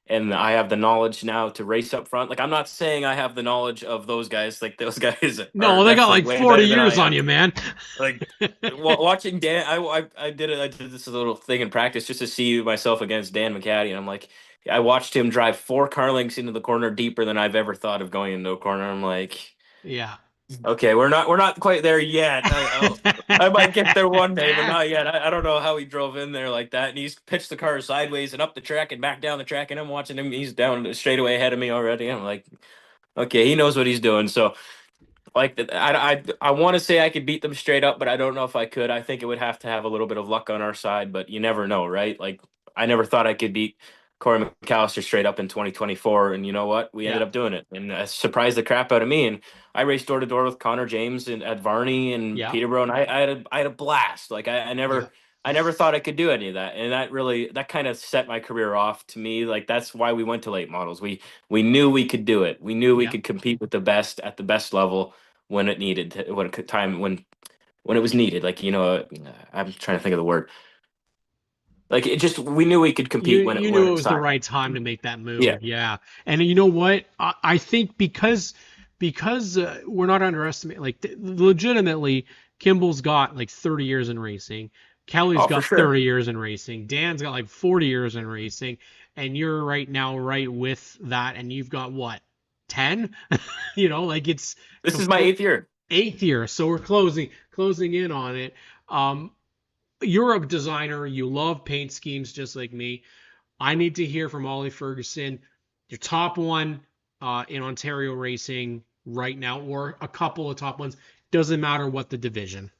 G: And I have the knowledge now to race up front. Like I'm not saying I have the knowledge of those guys. Like those guys are
B: No, they got
G: definitely
B: like
G: way
B: 40
G: better than I
B: years on
G: am.
B: you, man.
G: Like watching Dan, I did this little thing in practice just to see myself against Dan McCaddy, and I'm like, I watched him drive 4 car lengths into the corner deeper than I've ever thought of going into a corner. I'm like,
B: Yeah.
G: okay, we're not quite there yet. I might get there one day, but not yet. I don't know how he drove in there like that, and he's pitched the car sideways and up the track and back down the track, and I'm watching him. He's down straight away ahead of me already. I'm like, okay, he knows what he's doing. So like I want to say I could beat them straight up, but I don't know if I could. I think it would have to have a little bit of luck on our side, but you never know, right? Like I never thought I could beat Corey McAllister straight up in 2024, and you know what? We ended
B: Yeah.
G: up doing it, and it surprised the crap out of me. And I raced door to door with Connor James and at Varney and
B: Yeah.
G: Peterborough, and I had a blast. Like I
B: Yeah.
G: never thought I could do any of that, and that kind of set my career off to me. Like that's why we went to late models. We knew we could do it. We knew we
B: Yeah.
G: could compete with the best at the best level when it needed to, when it was needed. Like I'm trying to think of the word. Like it just we knew we could
B: You
G: compete when it
B: you
G: when
B: knew
G: it
B: it
G: was
B: was the
G: time.
B: right time to make that
G: Yeah.
B: move. Yeah. And you know what? I think because we're not underestimating, like legitimately, Kimball's got like 30 years in racing. Kelly's
G: Oh, for
B: got
G: sure.
B: 30 years in racing. Dan's got like 40 years in racing. And you're right now right with that. And you've got what? 10? Like it's
G: This is my
B: complete
G: 8th year.
B: eighth year. So we're closing in on it. Um, you're a designer. You love paint schemes just like me. I need to hear from Ollie Ferguson, your top one in Ontario racing right now, or a couple of top ones. Doesn't matter what the division.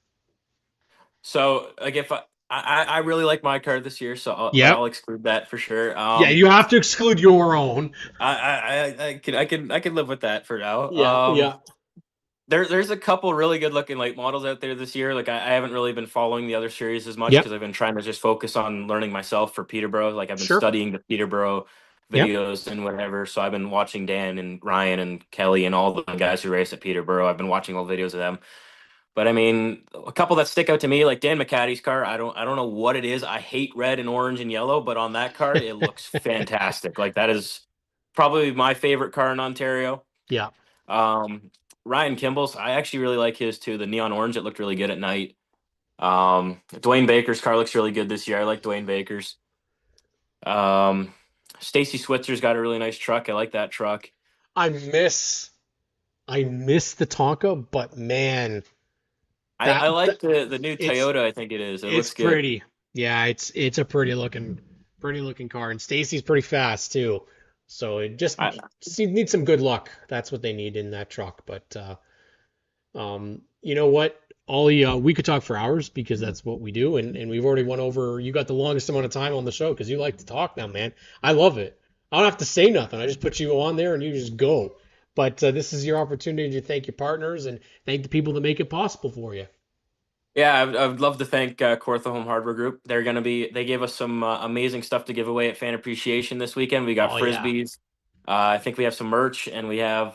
G: So like if I really like my car this year, but
B: Yep.
G: I'll exclude that for sure.
B: Yeah, you have to exclude your own.
G: I can live with that for now.
B: Yeah, yeah,
G: There's a couple really good looking late models out there this year. Like I haven't really been following the other series as much
B: yep,
G: because I've been trying to just focus on learning myself for Peterborough. Like I've been
B: sure,
G: studying the Peterborough
B: yep,
G: videos and whatever. So I've been watching Dan and Ryan and Kelly and all the guys who race at Peterborough. I've been watching all the videos of them. But I mean, a couple that stick out to me, like Dan McCaddy's car. I don't know what it is. I hate red and orange and yellow, but on that car, it looks fantastic. Like that is probably my favorite car in Ontario.
B: yeah.
G: Um, Ryan Kimball's, I actually really like his too. The neon orange, it looked really good at night. Dwayne Baker's car looks really good this year. I like Dwayne Baker's. Um, Stacy Switzer's got a really nice truck. I like that truck.
B: I miss, I miss the Tonka, but man,
G: I like the new
B: it's
G: Toyota. I think it is. It
B: it's
G: looks good.
B: pretty. Yeah, it's a pretty looking car, and Stacy's pretty fast too. So it
G: I,
B: just needs some good luck. That's what they need in that truck. But you know what, Ollie, we could talk for hours because that's what we do, and we've already went over. You got the longest amount of time on the show because you like to talk now, man. I love it. I don't have to say nothing. I just put you on there and you just go. But this is your opportunity to thank your partners and thank the people that make it possible for you.
G: Yeah, I would love to thank Cortha Home Hardware Group. They gave us some amazing stuff to give away at Fan Appreciation this weekend. We got
B: Oh yeah.
G: frisbees. I think we have some merch and we have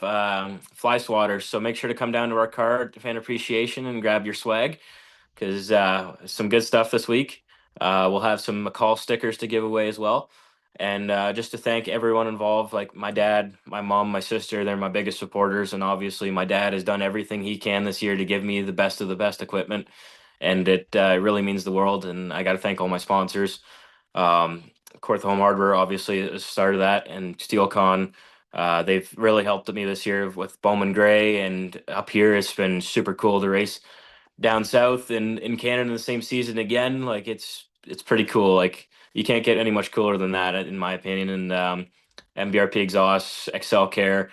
G: fly swatters. So make sure to come down to our car at Fan Appreciation and grab your swag. because some good stuff this week. We'll have some McCall stickers to give away as well. And just to thank everyone involved, like my dad, my mom, my sister, they're my biggest supporters. And obviously, my dad has done everything he can this year to give me the best of the best equipment. And it really means the world. And I got to thank all my sponsors. Korth Home Hardware, obviously, is the start of that, and SteelCon. They've really helped me this year with Bowman Gray. And up here, it's been super cool to race down south and in Canada in the same season again. Like it's pretty cool. Like you can't get any much cooler than that, in my opinion. And MBRP exhausts, Excel Care,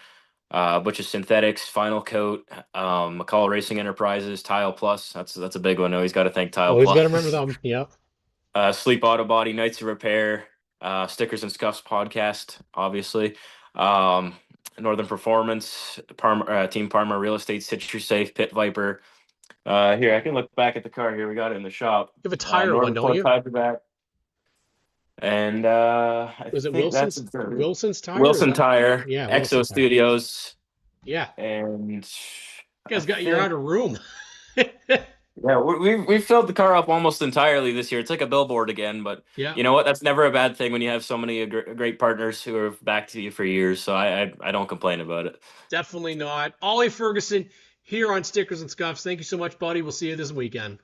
G: Butch's Synthetics, Final Coat, McCall Racing Enterprises, Tile Plus. That's a big one. Always got to thank Tile
B: Always
G: Plus.
B: got to remember them. Yeah.
G: Sleep Auto Body, Nights of Repair, Stickers and Scuffs podcast, obviously. Northern Performance, Team Parma Real Estate, Citrus Safe, Pit Viper. Here, I can look back at the car here. We got it in the shop.
B: You have a tire one, don't you?
G: Tire back. And
B: Was it
G: think
B: Wilson's?
G: that's it.
B: Wilson's tire?
G: Wilson Tire,
B: Yeah,
G: Exo
B: Wilson Tire.
G: Studios,
B: Yeah.
G: and
B: You guys you're out of room.
G: yeah, we filled the car up almost entirely this year. It's like a billboard again, but
B: Yeah.
G: you know what? That's never a bad thing when you have so many great partners who have backed you for years. So I don't complain about it.
B: Definitely not. Ollie Ferguson here on Stickers and Scuffs. Thank you so much, buddy. We'll see you this weekend.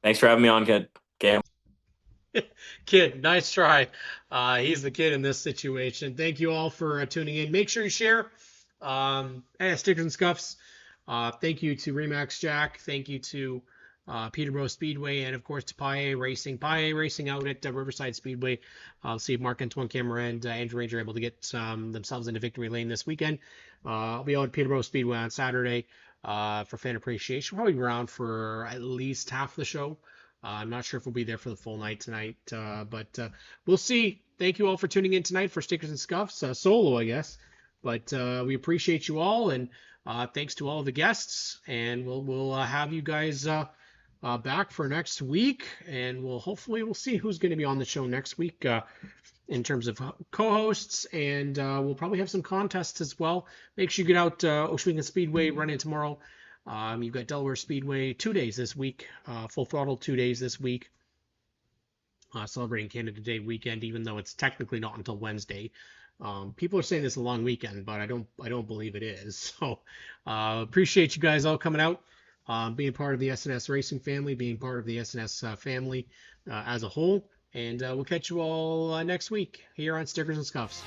G: Thanks for having me on, kid. Okay.
B: Kid, nice try. He's the kid in this situation. Thank you all for tuning in. Make sure you share. Stickers and Scuffs. Thank you to Remax Jack. Thank you to Peterborough Speedway, and of course to Paille Racing. Paille Racing out at Riverside Speedway. See if Mark Antoine Camera and Andrew Ranger are able to get themselves into victory lane this weekend. I'll be out at Peterborough Speedway on Saturday for fan appreciation. Probably around for at least half the show. I'm not sure if we'll be there for the full night tonight, but we'll see. Thank you all for tuning in tonight for Stickers and Scuffs, solo, I guess. But we appreciate you all, and thanks to all of the guests. And we'll have you guys back for next week, and we'll see who's going to be on the show next week in terms of co-hosts, and we'll probably have some contests as well. Make sure you get out Oshwinga Speedway running tomorrow. You've got Delaware Speedway 2 days this week, full throttle 2 days this week, celebrating Canada Day weekend, even though it's technically not until Wednesday. People are saying this is a long weekend, but I don't believe it is. So appreciate you guys all coming out, being part of the SNS Racing family, being part of the SNS family as a whole. And we'll catch you all next week here on Stickers and Scuffs.